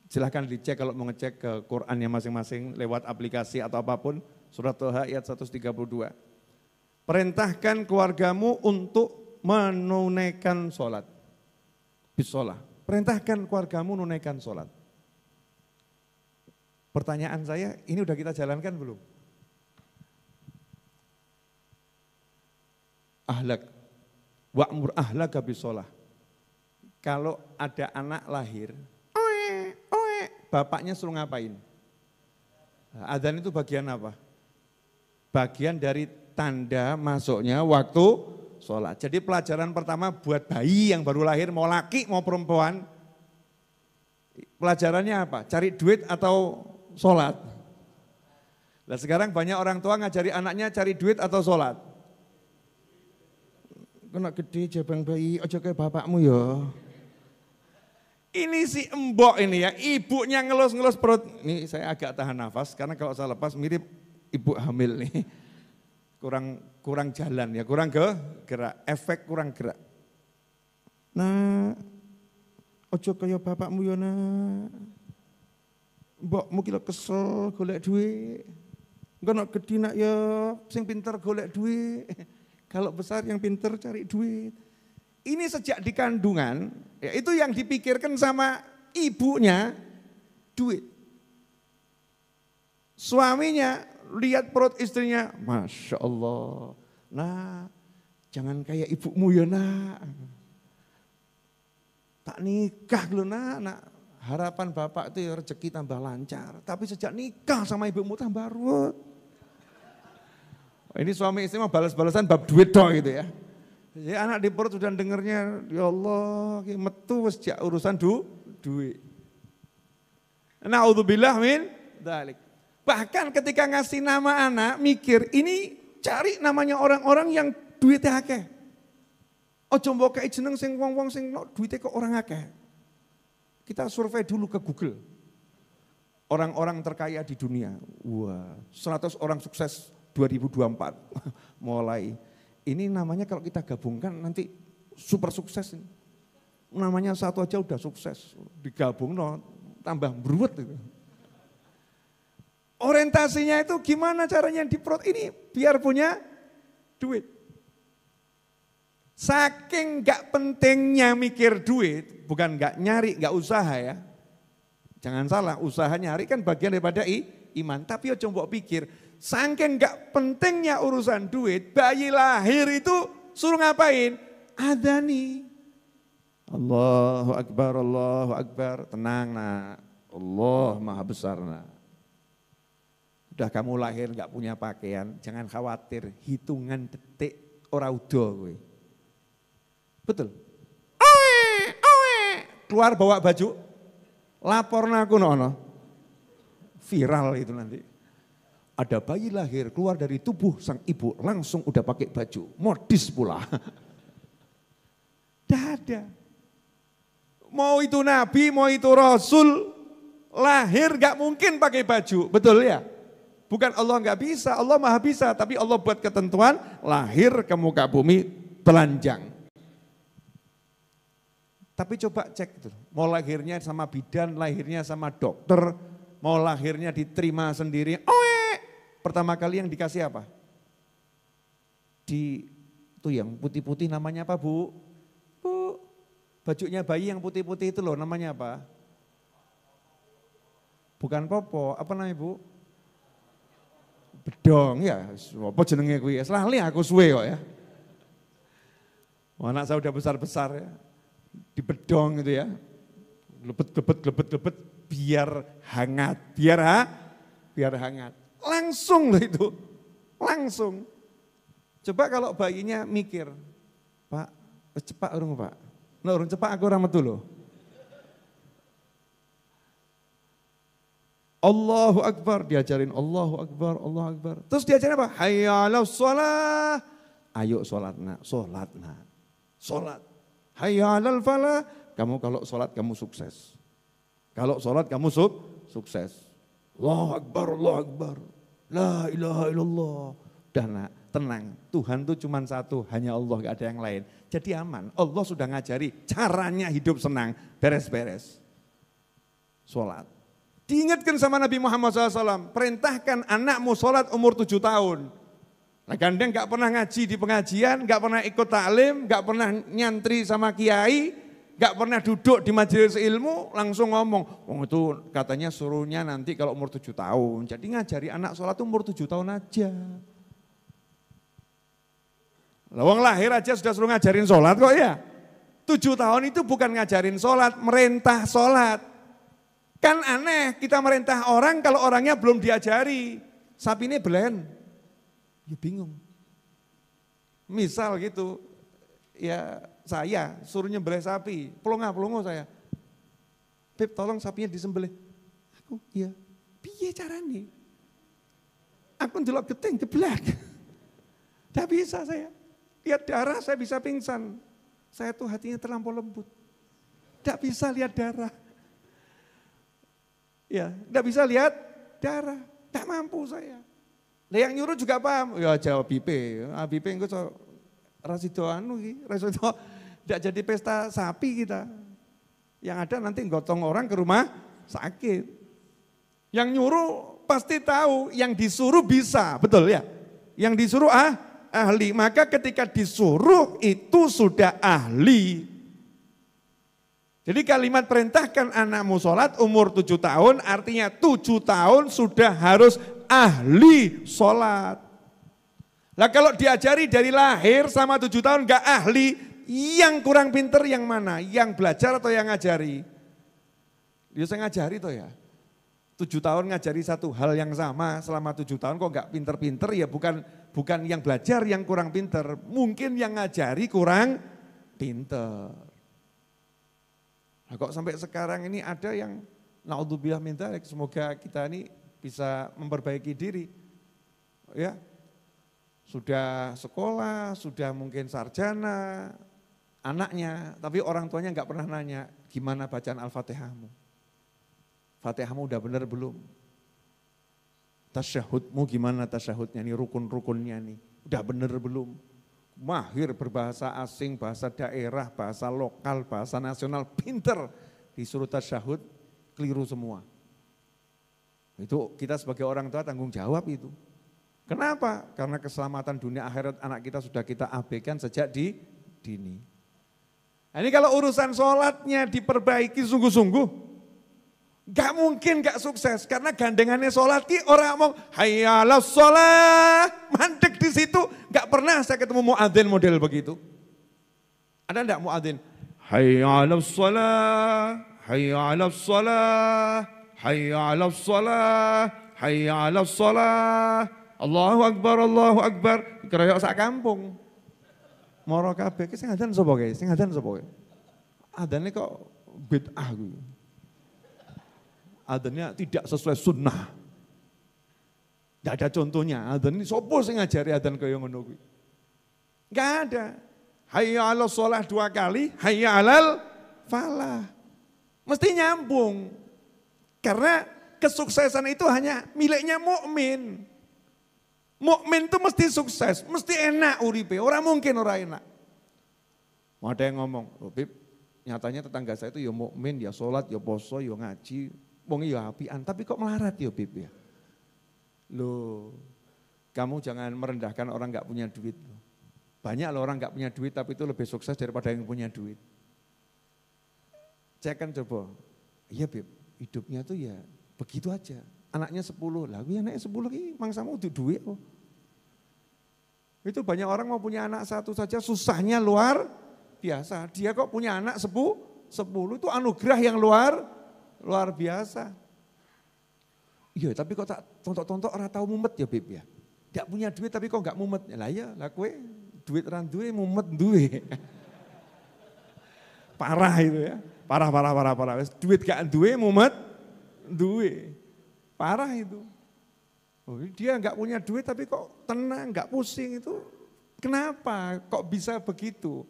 Silahkan dicek kalau mau ngecek ke Qur'annya masing-masing lewat aplikasi atau apapun, surat Toha ayat 132. Perintahkan keluargamu untuk menunaikan sholat. Bis-sholah. Perintahkan keluargamu menunaikan sholat. Pertanyaan saya, ini udah kita jalankan belum? Ahlak, wa'mur ahlaka bis-sholah. Kalau ada anak lahir, bapaknya suruh ngapain? Adzan itu bagian apa? Bagian dari tanda masuknya waktu sholat. Jadi pelajaran pertama buat bayi yang baru lahir, mau laki mau perempuan, pelajarannya apa? Cari duit atau sholat? Nah sekarang banyak orang tua ngajari anaknya cari duit atau sholat. Kena gede jabang bayi, aja kayak bapakmu ya. Ini si embok ini ya, ibunya ngelus-ngelus perut. Ini saya agak tahan nafas karena kalau saya lepas mirip ibu hamil nih. Kurang jalan ya, kurang gerak, efek kurang gerak. Nah, ojo kaya bapakmu ya nak. Mbokmu kira kesel golek duit. Engko nek gedhi nak ya sing pinter golek duit. Kalau besar yang pinter cari duit. Ini sejak di kandungan, ya itu yang dipikirkan sama ibunya duit. Suaminya lihat perut istrinya, Masya Allah. Nah, jangan kayak ibumu ya nak. Tak nikah loh nak. Harapan bapak itu ya rezeki tambah lancar. Tapi sejak nikah sama ibumu tambah ruwet. Ini suami istri mah balas-balasan bab duit toh gitu ya. Jadi anak di perut sudah dengernya, ya Allah, metu sejak urusan duit. Na'udzubillah min dzalik. Bahkan ketika ngasih nama anak, mikir ini cari namanya orang-orang yang duitnya akeh. Ojo mbok kei jeneng sing wong-wong sing duitnya kok orang akeh. Kita survei dulu ke Google. Orang-orang terkaya di dunia. Wah, 100 orang sukses 2024 mulai. Ini namanya kalau kita gabungkan nanti super sukses. Namanya satu aja udah sukses. Digabung tambah beruwet. Orientasinya itu gimana caranya di perut ini biar punya duit. Saking gak pentingnya mikir duit, bukan gak nyari, gak usaha ya. Jangan salah, usaha nyari kan bagian daripada iman. Tapi ya coba pikir, saking gak pentingnya urusan duit, bayi lahir itu suruh ngapain? Adani. Allahu Akbar, Allahu Akbar. Tenang nak, Allah maha besar nak. Udah kamu lahir gak punya pakaian, jangan khawatir, hitungan detik ora udo kowe. Betul? Keluar bawa baju, laporna aku nono. Viral itu nanti. Ada bayi lahir keluar dari tubuh sang ibu, langsung udah pakai baju, modis pula. Dah ada. Mau itu nabi, mau itu rasul, lahir gak mungkin pakai baju, betul ya? Bukan Allah gak bisa, Allah maha bisa, tapi Allah buat ketentuan, lahir ke muka bumi telanjang. Tapi coba cek itu, mau lahirnya sama bidan, lahirnya sama dokter, mau lahirnya diterima sendiri, pertama kali yang dikasih apa? Itu yang putih-putih namanya apa Bu? Bu, bajunya bayi yang putih-putih itu loh namanya apa? Bukan popo, apa namanya Bu? Bedong ya, apa jenenge kuwi ya, selali aku suwe kok ya. Anak saya udah besar-besar ya, di bedong gitu ya, lebet, biar hangat, biar hangat. Langsung loh itu, langsung. Coba kalau bayinya mikir, Pak, cepak urung Pak, nah urung cepak aku orang metu loh. Allahu Akbar, diajarin Allahu Akbar, Allahu Akbar. Terus diajarin apa? Hayya 'alas shalah. Ayo sholat nak, sholat nak, sholat. Hayya 'alal falah. Kamu kalau sholat kamu sukses. Kalau sholat kamu sukses. Allahu Akbar, Allahu Akbar. La ilaha illallah. Udah nak, tenang. Tuhan itu cuma satu, hanya Allah, gak ada yang lain. Jadi aman, Allah sudah ngajari caranya hidup senang, beres-beres. Sholat. Diingatkan sama Nabi Muhammad SAW, perintahkan anakmu sholat umur 7 tahun. Nah gandeng gak pernah ngaji di pengajian, gak pernah ikut taklim, gak pernah nyantri sama kiai, gak pernah duduk di majelis ilmu, langsung ngomong, oh itu katanya suruhnya nanti kalau umur 7 tahun. Jadi ngajari anak sholat umur 7 tahun aja. Lawang lahir aja sudah suruh ngajarin sholat kok ya. 7 tahun itu bukan ngajarin sholat, merintah sholat. Kan aneh kita merintah orang kalau orangnya belum diajari. Sapi ini belen, ya bingung. Misal gitu, ya saya suruh nyembelih sapi, pelongo saya. Beb tolong sapinya disembelih. Aku, iya, piye caranya? Aku ndelok geteng jeblak. Tidak bisa saya. Lihat darah saya bisa pingsan. Saya tuh hatinya terlampau lembut. Tidak bisa lihat darah. Ya, tidak bisa lihat darah. Tidak mampu saya. Nah yang nyuruh juga paham. Ya jawab bipe. Bipe itu rasido anu rasido tidak jadi pesta sapi kita. Yang ada nanti gotong orang ke rumah sakit. Yang nyuruh pasti tahu, yang disuruh bisa, betul ya? Yang disuruh ahli, maka ketika disuruh itu sudah ahli. Jadi kalimat perintahkan anakmu sholat umur 7 tahun artinya 7 tahun sudah harus ahli sholat. Lah kalau diajari dari lahir sama 7 tahun gak ahli, yang kurang pinter yang mana? Yang belajar atau yang ngajari? Dia saya ngajari toh ya. 7 tahun ngajari satu hal yang sama selama 7 tahun kok gak pinter-pinter ya bukan yang belajar yang kurang pinter. Mungkin yang ngajari kurang pinter. Nah, kok sampai sekarang ini ada yang naudzubillah min dzalik, semoga kita ini bisa memperbaiki diri. Ya. Sudah sekolah, sudah mungkin sarjana anaknya, tapi orang tuanya enggak pernah nanya gimana bacaan Al-Fatihahmu. Fatihahmu udah benar belum? Tasyahudmu gimana tasyahudnya nih, rukun-rukunnya nih, udah benar belum? Mahir berbahasa asing, bahasa daerah, bahasa lokal, bahasa nasional, pinter. Disuruh tasyahud, keliru semua. Itu kita sebagai orang tua tanggung jawab itu. Kenapa? Karena keselamatan dunia akhirat anak kita sudah kita abaikan sejak dini. Nah, ini kalau urusan sholatnya diperbaiki sungguh-sungguh, gak mungkin gak sukses. Karena gandengannya sholat, orang ngomong hayya 'alas shalah, mandek di situ. Gak pernah saya ketemu muadzin model begitu. Ada enggak muadzin? Hayya 'alas shalah, hayya 'alas shalah, hayya 'alas shalah, hayya 'alas shalah. Allahu Akbar, Allahu Akbar. Keroyok sak kampung. Moro kabeh ki sing adzan sapa ki? Sing adzan sapa ki? Adzane kok bid'ah kuwi. Adzannya tidak sesuai sunnah. Tidak ada contohnya. Adzan ini sapa sing ngajari adzan kaya ngono kuwi? Enggak ada. Hayya 'alas shalah 2 kali, hayya 'alal falah. Mesti nyambung. Karena kesuksesan itu hanya miliknya mukmin. Mukmin itu mesti sukses, mesti enak uripe, orang mungkin orang enak. Mau ada yang ngomong, "Oh, Bib, nyatanya tetangga saya itu ya mukmin, ya sholat, ya poso, ya ngaji, wong ya apian, tapi kok melarat ya Bib ya?" Loh, kamu jangan merendahkan orang gak punya duit. Banyak loh orang gak punya duit tapi itu lebih sukses daripada yang punya duit. Cek kan coba, iya Bib, hidupnya tuh ya begitu aja. Anaknya 10, lah gue anaknya 10 lagi mangsamu untuk duit kok. Itu banyak orang mau punya anak 1 saja susahnya luar biasa. Dia kok punya anak 10 itu anugerah yang luar biasa. Iya tapi kok tak tontok-tontok orang tahu mumet ya Bib ya. Gak punya duit tapi kok gak mumet. Lah ya lah kue duit orang duwe mumet duwe. Parah itu ya. Parah. Duit gak duwe mumet duwe. Parah itu. Oh, dia nggak punya duit tapi kok tenang, nggak pusing itu. Kenapa? Kok bisa begitu?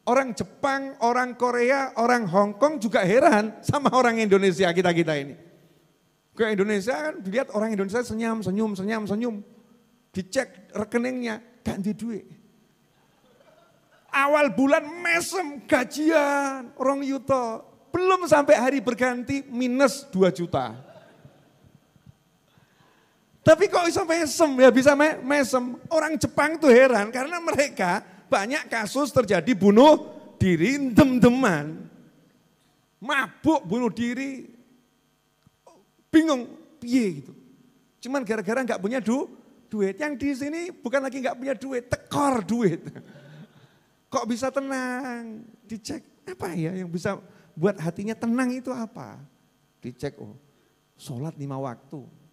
Orang Jepang, orang Korea, orang Hong Kong juga heran sama orang Indonesia kita-kita ini. Ke Indonesia kan dilihat orang Indonesia senyum. Dicek rekeningnya, ganti duit. Awal bulan mesem gajian, orang yuto. Belum sampai hari berganti minus 2 juta. Tapi kok bisa mesem ya, bisa mesem. Orang Jepang tuh heran karena mereka banyak kasus terjadi bunuh diri, dem-deman. Mabuk bunuh diri, bingung, piye gitu. Cuman gara-gara nggak punya duit. Yang di sini bukan lagi nggak punya duit, tekor duit. Kok bisa tenang? Dicek apa ya yang bisa buat hatinya tenang itu apa? Dicek, oh sholat 5 waktu.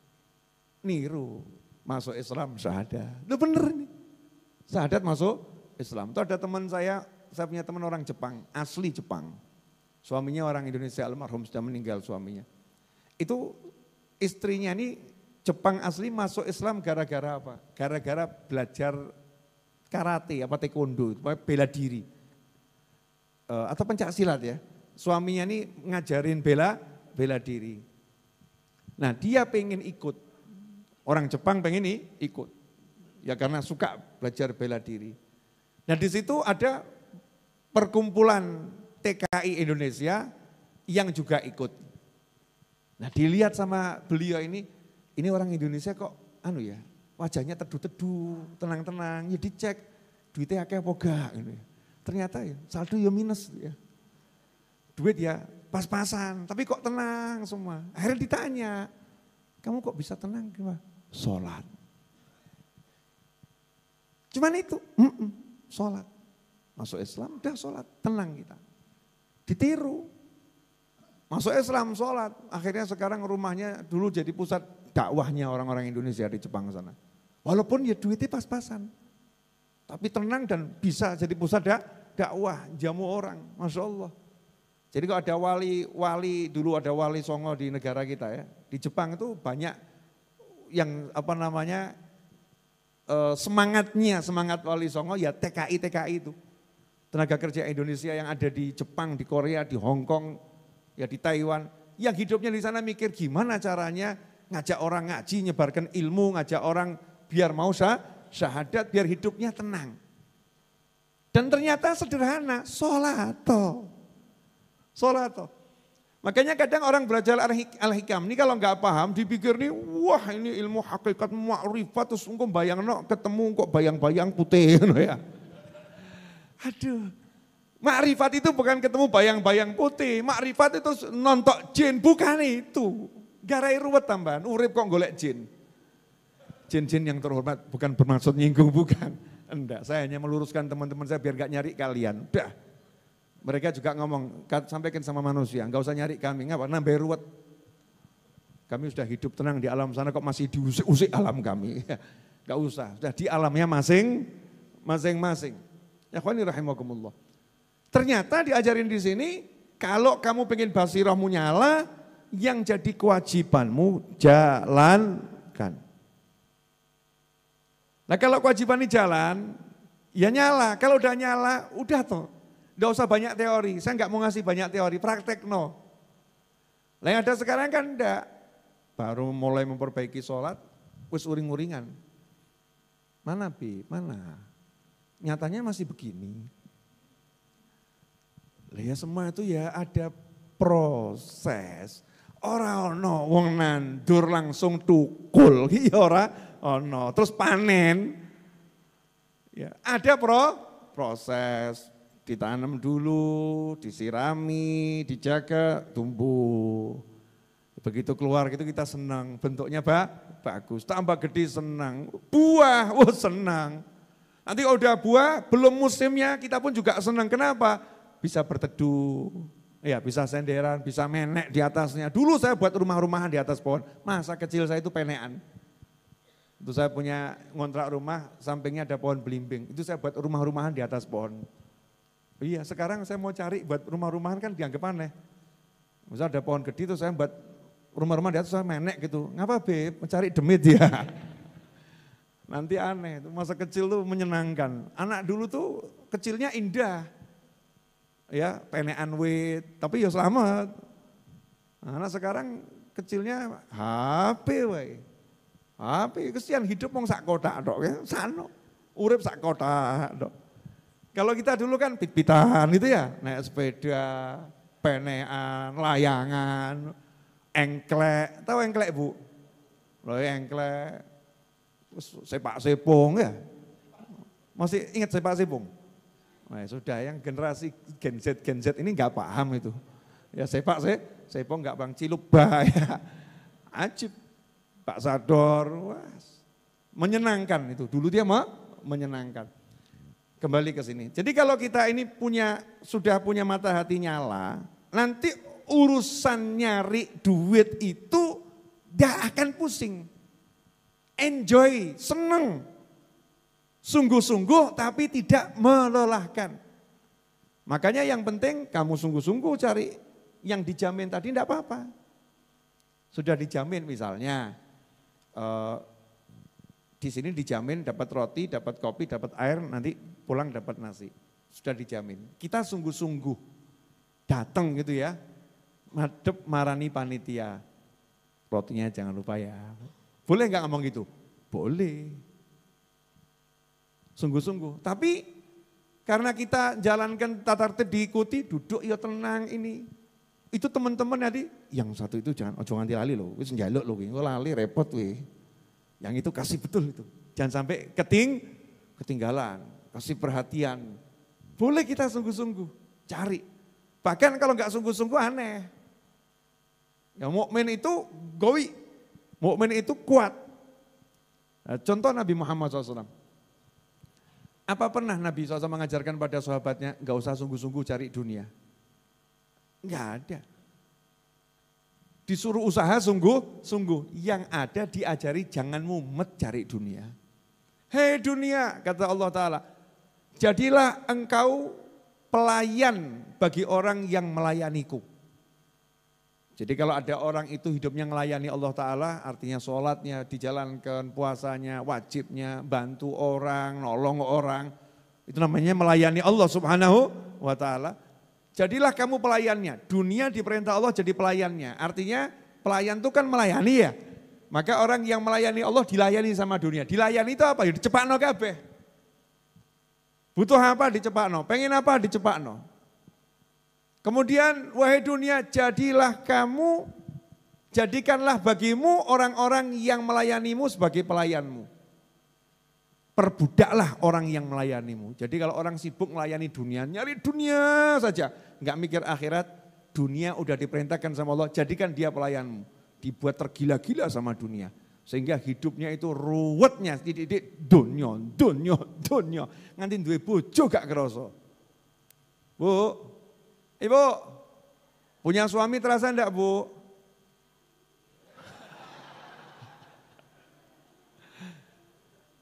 Niru, masuk Islam syahadat. Itu bener nih. Syahadat masuk Islam. Itu ada teman saya punya teman orang Jepang, asli Jepang. Suaminya orang Indonesia, almarhum sudah meninggal suaminya. Itu istrinya ini Jepang asli masuk Islam gara-gara apa? Gara-gara belajar karate, taekwondo, bela diri. Atau pencak silat ya. Suaminya ini ngajarin bela diri. Nah dia pengen ikut. Orang Jepang pengen ikut. Ya karena suka belajar bela diri. Nah di situ ada perkumpulan TKI Indonesia yang juga ikut. Nah dilihat sama beliau ini orang Indonesia kok wajahnya teduh-teduh, tenang-tenang, ya dicek duitnya akeh apa gak gitu ya. Ternyata ya saldo ya minus ya. Duit ya pas-pasan, tapi kok tenang semua. Akhirnya ditanya, kamu kok bisa tenang gimana? Sholat. Cuman itu, sholat. Masuk Islam udah sholat, tenang kita. Ditiru. Masuk Islam, sholat. Akhirnya sekarang rumahnya dulu jadi pusat dakwahnya orang-orang Indonesia di Jepang sana. Walaupun ya duitnya pas-pasan. Tapi tenang dan bisa jadi pusat dakwah, jamu orang. Masya Allah. Jadi kalau ada dulu ada wali songo di negara kita ya. Di Jepang itu banyak yang semangat wali songo ya TKI itu. Tenaga kerja Indonesia yang ada di Jepang, di Korea, di Hong Kong, ya di Taiwan. Yang hidupnya di sana mikir gimana caranya ngajak orang ngaji, nyebarkan ilmu, ngajak orang biar mau syahadat, biar hidupnya tenang. Dan ternyata sederhana, sholat toh. Makanya kadang orang belajar al-hikam ini kalau nggak paham dipikir nih, wah ini ilmu hakikat ma'rifat terus engkau ketemu kok bayang-bayang putih ya. Aduh, ma'rifat itu bukan ketemu bayang-bayang putih, ma'rifat itu nontok jin, bukan itu. Garai ruwet tambahan, urip kok golek jin. Jin-jin yang terhormat bukan bermaksud nyinggung, bukan. Enggak, saya hanya meluruskan teman-teman saya biar gak nyari kalian. Udah. Mereka juga ngomong, sampaikan sama manusia, enggak usah nyari kami, ngapa? Nambah ruwet. Kami sudah hidup tenang di alam sana kok masih diusik-usik alam kami. Enggak usah, sudah di alamnya masing-masing. Ya khawani rahimakumullah. Ternyata diajarin di sini, kalau kamu pengen basirahmu nyala, yang jadi kewajibanmu jalankan. Nah kalau kewajiban ini jalan, ya nyala. Kalau udah nyala, udah toh. Nggak usah banyak teori, saya nggak mau ngasih banyak teori, praktek no. Nah yang ada sekarang kan enggak, baru mulai memperbaiki sholat, wis uring-uringan. Mana Bi, mana? Nyatanya masih begini. Lah ya semua itu ya ada proses. Ora ono wong nandur langsung tukul, iya ora ono, terus panen. Ya, ada proses. Ditanam dulu, disirami, dijaga, tumbuh. Begitu keluar gitu kita senang, bentuknya bagus, tambah gede senang, buah, senang. Nanti kalau udah buah, belum musimnya kita pun juga senang, kenapa? Bisa berteduh, ya bisa senderan, bisa menek di atasnya. Dulu saya buat rumah-rumahan di atas pohon, masa kecil saya itu penekan. Itu saya punya ngontrak rumah, sampingnya ada pohon belimbing, itu saya buat rumah-rumahan di atas pohon. Iya, sekarang saya mau cari buat rumah-rumahan kan dianggap aneh. Misalnya ada pohon gede itu saya buat rumah-rumah di atas menek gitu. Ngapa Beb? Mencari demit ya. Nanti aneh, masa kecil tuh menyenangkan. Anak dulu tuh kecilnya indah. Ya, penekan wit, tapi ya selamat. Anak sekarang kecilnya HP wae. HP kesian hidup mong sak kotak tok ya, sano. Urip sak kotak tok. Kalau kita dulu kan pit-pitan gitu ya, naik sepeda, penekan, layangan, engklek. Tahu engklek Bu? Loh engklek. Terus sepak sepong ya. Masih ingat sepak sepong? Nah, sudah yang generasi Gen Z ini enggak paham itu. Ya sepak sepong enggak Bang Cilubah ya. Ajib. Pak Sador, wah, menyenangkan itu. Dulu dia menyenangkan. Kembali ke sini. Jadi kalau kita ini sudah punya mata hati nyala, nanti urusan nyari duit itu gak akan pusing. Enjoy, seneng. Sungguh-sungguh tapi tidak melelahkan. Makanya yang penting kamu sungguh-sungguh cari yang dijamin tadi tidak apa-apa. Sudah dijamin misalnya, di sini dijamin dapat roti, dapat kopi, dapat air, nanti pulang dapat nasi. Sudah dijamin. Kita sungguh-sungguh datang gitu ya, madep marani panitia. Rotinya jangan lupa ya. Boleh nggak ngomong gitu? Boleh. Sungguh-sungguh. Tapi karena kita jalankan tata tertib diikuti, duduk ya tenang ini. Itu teman-teman tadi, yang satu itu jangan nganti lali loh, wis njaluk loh, engko lali repot weh. Yang itu kasih betul itu. Jangan sampai ketinggalan, kasih perhatian. Boleh kita sungguh-sungguh cari. Bahkan kalau enggak sungguh-sungguh aneh. Ya mukmin itu gowi, mukmin itu kuat. Nah, contoh Nabi Muhammad SAW. Apa pernah Nabi SAW mengajarkan pada sahabatnya, enggak usah sungguh-sungguh cari dunia? Enggak ada. Disuruh usaha sungguh-sungguh. Yang ada diajari jangan mumet cari dunia. Hei dunia, kata Allah Ta'ala, jadilah engkau pelayan bagi orang yang melayaniku. Jadi kalau ada orang itu hidupnya melayani Allah Ta'ala, artinya sholatnya dijalankan, puasanya, wajibnya, bantu orang, nolong orang. Itu namanya melayani Allah Subhanahu wa Ta'ala. Jadilah kamu pelayannya, dunia diperintah Allah jadi pelayannya. Artinya pelayan itu kan melayani ya. Maka orang yang melayani Allah dilayani sama dunia. Dilayani itu apa? Ya dicepakno kabeh. Butuh apa dicepakno, pengen apa dicepakno. Kemudian wahai dunia jadikanlah bagimu orang-orang yang melayanimu sebagai pelayanmu. Perbudaklah orang yang melayanimu. Jadi kalau orang sibuk melayani dunia, nyari dunia saja. Enggak mikir akhirat, dunia udah diperintahkan sama Allah, jadikan dia pelayanmu. Dibuat tergila-gila sama dunia. Sehingga hidupnya itu ruwetnya, titik-titik dunia. Nganti duwe bojo gak kerasa. Bu, Ibu, punya suami terasa enggak Bu?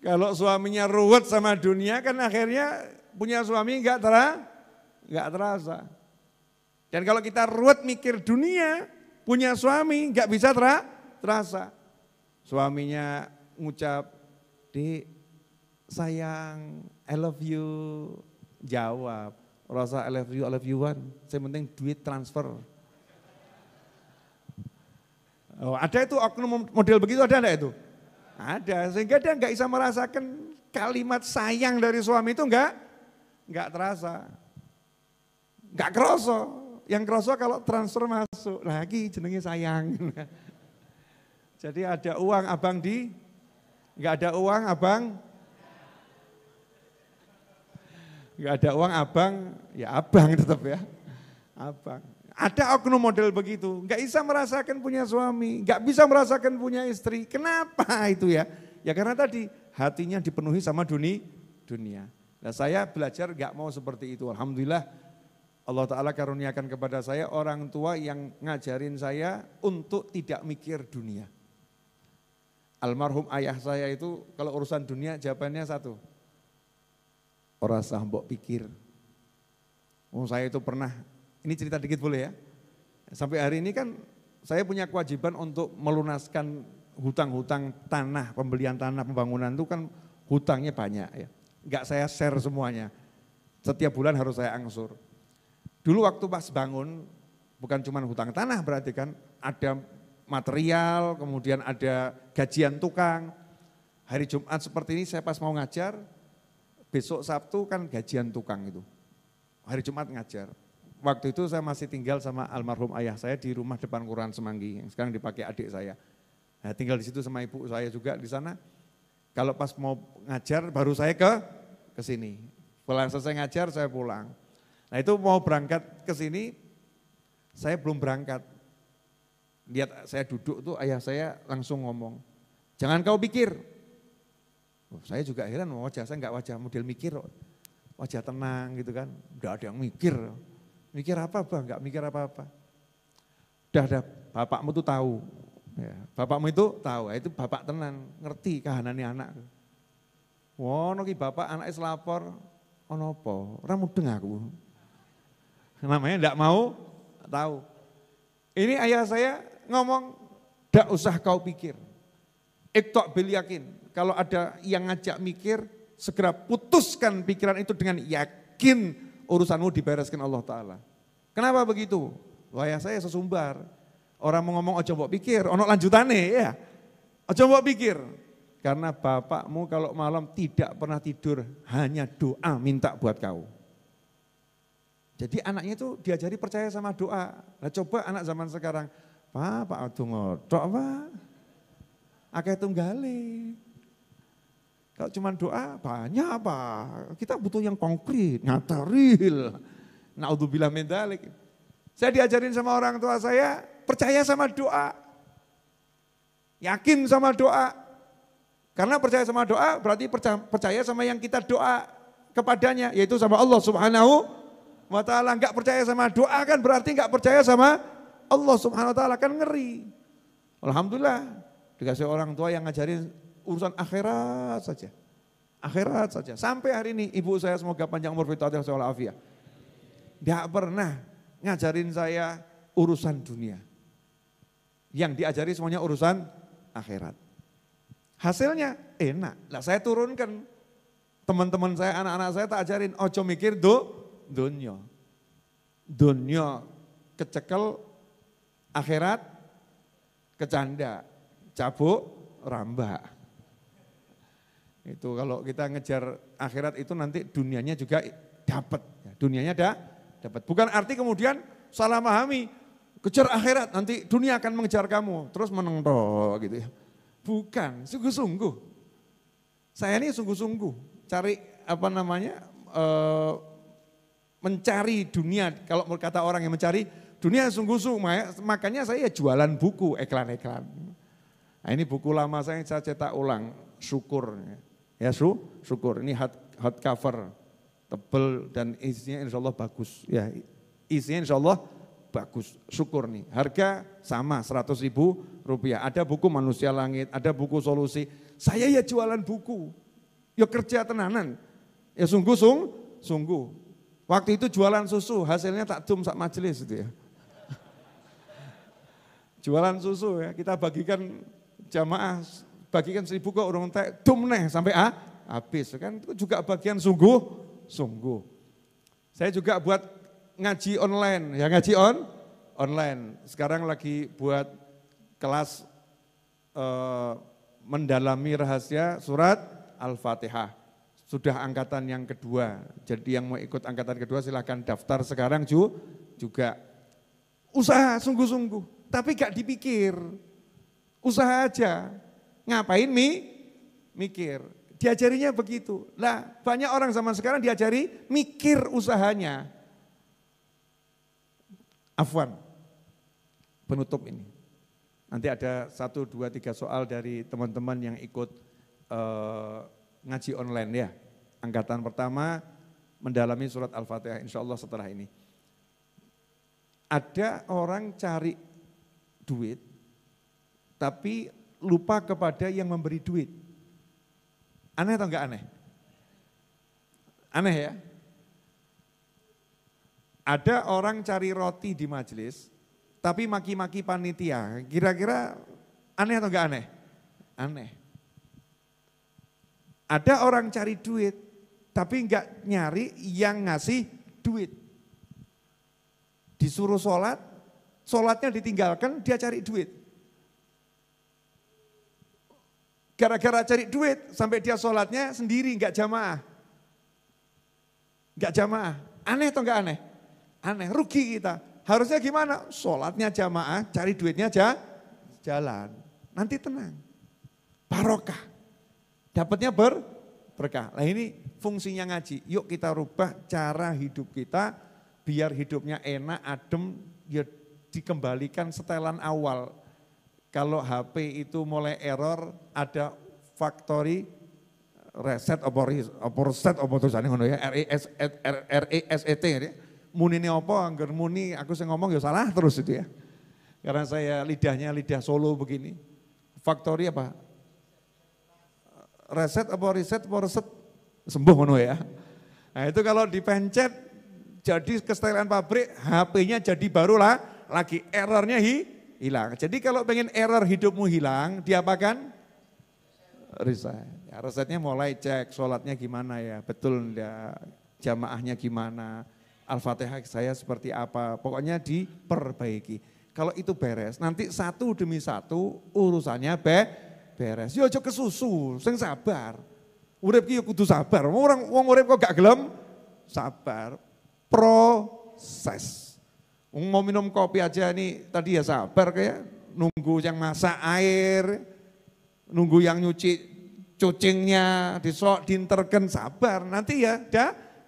Kalau suaminya ruwet sama dunia kan akhirnya punya suami enggak terasa. Dan kalau kita ruwet mikir dunia, punya suami enggak bisa terasa. Suaminya ngucap, "Dik, sayang, I love you." Jawab, "Rasa I love you one. Yang penting duit transfer." Oh, ada itu oknum model begitu, ada enggak itu? Ada, sehingga dia enggak bisa merasakan kalimat sayang dari suami itu enggak terasa. Enggak kerasa. Yang kerasa kalau transfer masuk, lagi jenenge sayang. Jadi ada uang abang enggak ada uang abang, enggak ada uang abang, ya abang tetap ya, abang. Ada oknum model begitu, enggak bisa merasakan punya suami, enggak bisa merasakan punya istri. Kenapa itu ya? Ya karena tadi hatinya dipenuhi sama dunia. Nah saya belajar enggak mau seperti itu. Alhamdulillah Allah Ta'ala karuniakan kepada saya orang tua yang ngajarin saya untuk tidak mikir dunia. Almarhum ayah saya itu kalau urusan dunia jawabannya satu. Ora sah mbok pikir. Saya itu pernah, ini cerita dikit boleh ya. Sampai hari ini kan saya punya kewajiban untuk melunaskan hutang-hutang tanah, pembelian tanah, pembangunan itu kan hutangnya banyak ya. Enggak saya share semuanya. Setiap bulan harus saya angsur. Dulu waktu pas bangun, bukan cuma hutang tanah berarti kan, ada material, kemudian ada gajian tukang. Hari Jumat seperti ini saya pas mau ngajar, besok Sabtu kan gajian tukang itu. Hari Jumat ngajar. Waktu itu saya masih tinggal sama almarhum ayah saya di rumah depan Kelurahan Semanggi, yang sekarang dipakai adik saya. Nah, tinggal di situ sama ibu saya juga di sana. Kalau pas mau ngajar baru saya ke sini. Setelah selesai ngajar saya pulang. Nah itu mau berangkat ke sini, saya belum berangkat. Lihat saya duduk tuh ayah saya langsung ngomong, jangan kau pikir. Oh, saya juga heran, wajah saya enggak wajah model mikir, wajah tenang gitu kan. Udah ada yang mikir. Mikir apa bang? Enggak mikir apa-apa. Udah, bapakmu tuh tahu. Ya, bapakmu itu tahu, itu bapak tenang, ngerti kahanannya anak. Wah, ki bapak anaknya selapor, ono apa? Ora mudeng aku. Namanya enggak mau tahu. Ini ayah saya ngomong, enggak usah kau pikir. Iktok bil yakin. Kalau ada yang ngajak mikir, segera putuskan pikiran itu dengan yakin urusanmu dibereskan Allah Ta'ala. Kenapa begitu? Ayah saya sesumbar. Orang mau ngomong ojo mbok pikir, ono lanjutannya ya. Ojo mbok pikir. Karena bapakmu kalau malam tidak pernah tidur, hanya doa minta buat kau. Jadi anaknya itu diajari percaya sama doa. Nah coba anak zaman sekarang, Pak adu ngodok Pak. Akeh tunggale. Kalau cuma doa banyak apa? Kita butuh yang konkret, nyata, real. Naudzubillah min dzalik. Saya diajarin sama orang tua saya, percaya sama doa. Yakin sama doa. Karena percaya sama doa berarti percaya sama yang kita doa kepadanya, yaitu sama Allah Subhanahu wa ta'ala. Enggak percaya sama doa kan berarti enggak percaya sama Allah Subhanahu wa ta'ala, kan ngeri. Alhamdulillah dikasih orang tua yang ngajarin urusan akhirat saja. Akhirat saja. Sampai hari ini ibu saya semoga panjang umur fitnah wal afiyah. Enggak pernah ngajarin saya urusan dunia. Yang diajari semuanya urusan akhirat. Hasilnya enak. Lah saya turunkan teman-teman saya, anak-anak saya tak ajarin ojo mikir dunya. Dunya kecekel, akhirat kecanda, cabuk rambak. Itu kalau kita ngejar akhirat itu nanti dunianya juga dapat. Dunianya dapat. Bukan arti kemudian salah memahami, kejar akhirat nanti dunia akan mengejar kamu. Terus meneng gitu ya. Bukan, sungguh-sungguh. Saya ini sungguh-sungguh cari mencari dunia. Kalau kata orang yang mencari dunia sungguh-sungguh, makanya saya jualan buku, iklan-iklan. Nah, ini buku lama saya cetak ulang, Syukur. Ya Syukur, ini hard cover, tebel dan isinya insya Allah bagus. Ya, isinya insya Allah bagus, Syukur nih. Harga sama 100.000 rupiah. Ada buku Manusia Langit, ada buku Solusi. Saya ya jualan buku, ya kerja tenanan. Ya sungguh. Waktu itu jualan susu, hasilnya tak sak majelis itu ya. Jualan susu ya, kita bagikan jamaah, bagikan 1.000 kok orang teh dum neh sampai habis. Kan itu juga bagian sungguh. Saya juga buat ngaji online, ya ngaji online. Sekarang lagi buat kelas mendalami rahasia surat Al-Fatihah. Sudah angkatan yang kedua, jadi yang mau ikut angkatan kedua silahkan daftar sekarang juga. Usaha sungguh-sungguh, tapi gak dipikir. Usaha aja, ngapain mikir. Diajarinya begitu. Lah banyak orang zaman sekarang diajari mikir usahanya. Afwan, penutup ini. Nanti ada 1, 2, 3 soal dari teman-teman yang ikut ngaji online ya. Angkatan pertama mendalami surat Al-Fatihah insya Allah setelah ini. Ada orang cari duit tapi lupa kepada yang memberi duit. Aneh atau enggak aneh? Aneh ya? Ada orang cari roti di majelis, tapi maki-maki panitia. Kira-kira aneh atau enggak aneh? Aneh. Ada orang cari duit, tapi enggak nyari yang ngasih duit. Disuruh sholat, sholatnya ditinggalkan, dia cari duit. Gara-gara cari duit, sampai dia sholatnya sendiri, enggak jamaah. Enggak jamaah. Aneh atau enggak aneh? Aneh, rugi kita. Harusnya gimana? Sholatnya jamaah, cari duitnya jalan. Nanti tenang. Barokah. Dapatnya berkah. Nah ini fungsinya ngaji. Yuk kita rubah cara hidup kita biar hidupnya enak, adem, ya dikembalikan setelan awal. Kalau HP itu mulai error, ada factory reset apa tulisannya ngono ya, RESET ya. Muni ini apa, anggar muni aku saya ngomong ya salah terus itu ya. Karena saya lidahnya lidah Solo begini. Factory apa? Reset sembuh ngono ya. Nah itu kalau dipencet jadi kesetelan pabrik, HP-nya jadi baru lah lagi errornya hilang. Jadi kalau pengen error hidupmu hilang, diapakan? Reset. Ya, resetnya mulai cek sholatnya gimana ya, betul enggak, jamaahnya gimana, Al-Fatihah saya seperti apa, pokoknya diperbaiki. Kalau itu beres, nanti satu demi satu urusannya beres. Yo aja kesusu, sing sabar. Urip ki yo kudu sabar. Wong urip kok gak gelem sabar. Proses. Mau minum kopi aja nih tadi ya sabar kayak nunggu yang masak air, nunggu yang nyuci cucingnya, dinterken sabar. Nanti ya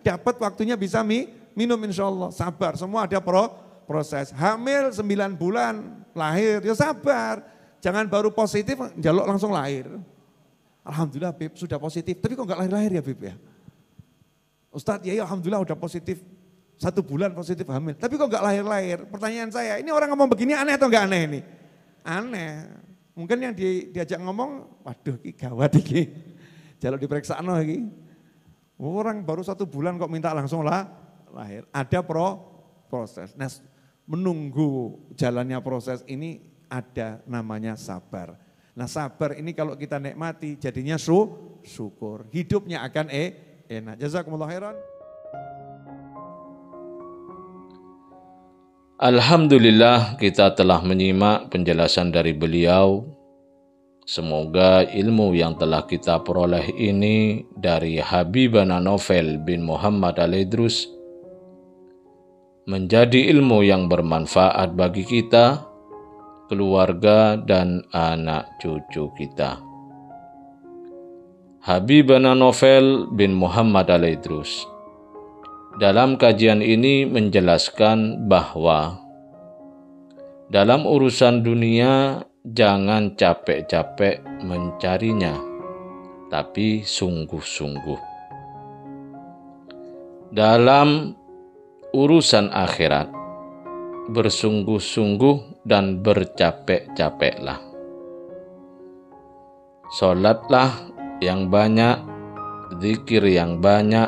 dapat waktunya bisa minum insyaallah. Sabar, semua ada proses. Hamil 9 bulan, lahir ya sabar. Jangan baru positif, jaluk langsung lahir. Alhamdulillah Bib sudah positif, tapi kok enggak lahir-lahir ya Bib ya? Ustadz ya alhamdulillah udah positif, 1 bulan positif hamil, tapi kok enggak lahir-lahir? Pertanyaan saya, ini orang ngomong begini aneh atau enggak aneh ini? Aneh, mungkin yang diajak ngomong, waduh ini gawat ini, jaluk diperiksa lagi. Orang baru 1 bulan kok minta langsung lahir, ada proses. Nah menunggu jalannya proses ini, ada namanya sabar. Nah sabar ini kalau kita nikmati jadinya syukur. Hidupnya akan enak. Jazakumullah khairan. Alhamdulillah kita telah menyimak penjelasan dari beliau. Semoga ilmu yang telah kita peroleh ini dari Habibana Novel bin Muhammad Al-Idrus menjadi ilmu yang bermanfaat bagi kita, keluarga, dan anak cucu kita. Habibana Novel bin Muhammad Al-Idrus dalam kajian ini menjelaskan bahwa dalam urusan dunia jangan capek-capek mencarinya, tapi sungguh-sungguh. Dalam urusan akhirat, bersungguh-sungguh dan bercapek-capeklah. Sholatlah yang banyak, zikir yang banyak,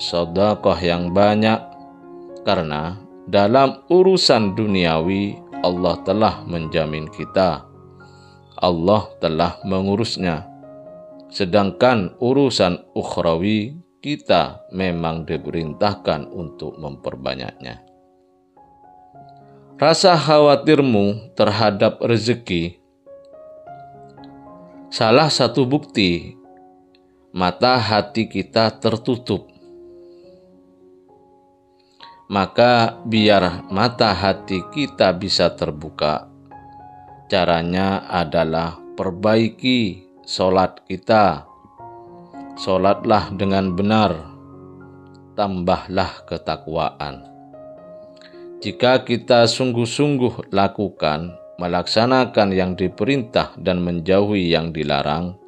sedekah yang banyak, karena dalam urusan duniawi Allah telah menjamin kita, Allah telah mengurusnya. Sedangkan urusan ukhrawi kita memang diperintahkan untuk memperbanyaknya. Rasa khawatirmu terhadap rezeki salah satu bukti mata hati kita tertutup. Maka biar mata hati kita bisa terbuka, caranya adalah perbaiki sholat kita. Sholatlah dengan benar, tambahlah ketakwaan. Jika kita sungguh-sungguh lakukan, melaksanakan yang diperintah dan menjauhi yang dilarang,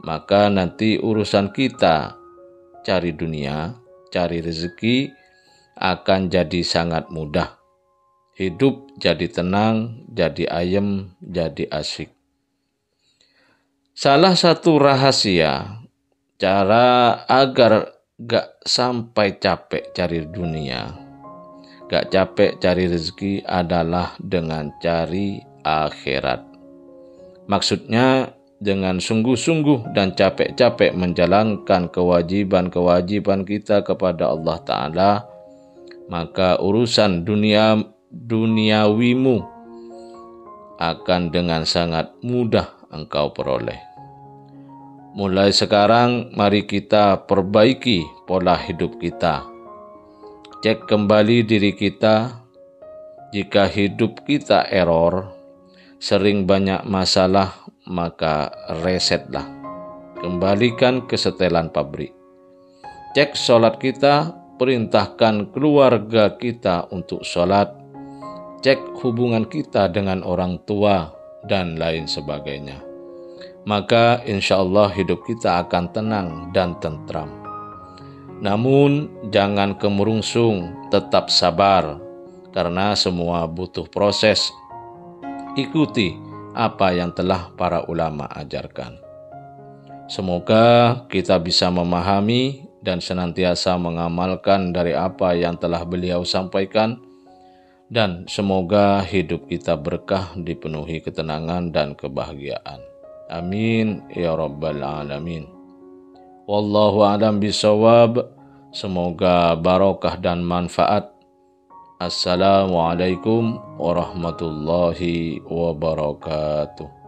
maka nanti urusan kita cari dunia, cari rezeki akan jadi sangat mudah. Hidup jadi tenang, jadi ayem, jadi asyik. Salah satu rahasia cara agar gak sampai capek cari dunia, gak capek cari rezeki adalah dengan cari akhirat. Maksudnya dengan sungguh-sungguh dan capek-capek menjalankan kewajiban-kewajiban kita kepada Allah Ta'ala, maka urusan duniawimu akan dengan sangat mudah engkau peroleh. Mulai sekarang mari kita perbaiki pola hidup kita. Cek kembali diri kita. Jika hidup kita error, sering banyak masalah, maka resetlah. Kembalikan ke setelan pabrik. Cek sholat kita, perintahkan keluarga kita untuk sholat. Cek hubungan kita dengan orang tua dan lain sebagainya. Maka insya Allah hidup kita akan tenang dan tentram. Namun jangan kemerungsung, tetap sabar, karena semua butuh proses. Ikuti apa yang telah para ulama ajarkan. Semoga kita bisa memahami dan senantiasa mengamalkan dari apa yang telah beliau sampaikan, dan semoga hidup kita berkah, dipenuhi ketenangan dan kebahagiaan. Amin ya rabbal alamin. Wallahu a'lam bishawab. Semoga barokah dan manfaat. Assalamualaikum warahmatullahi wabarakatuh.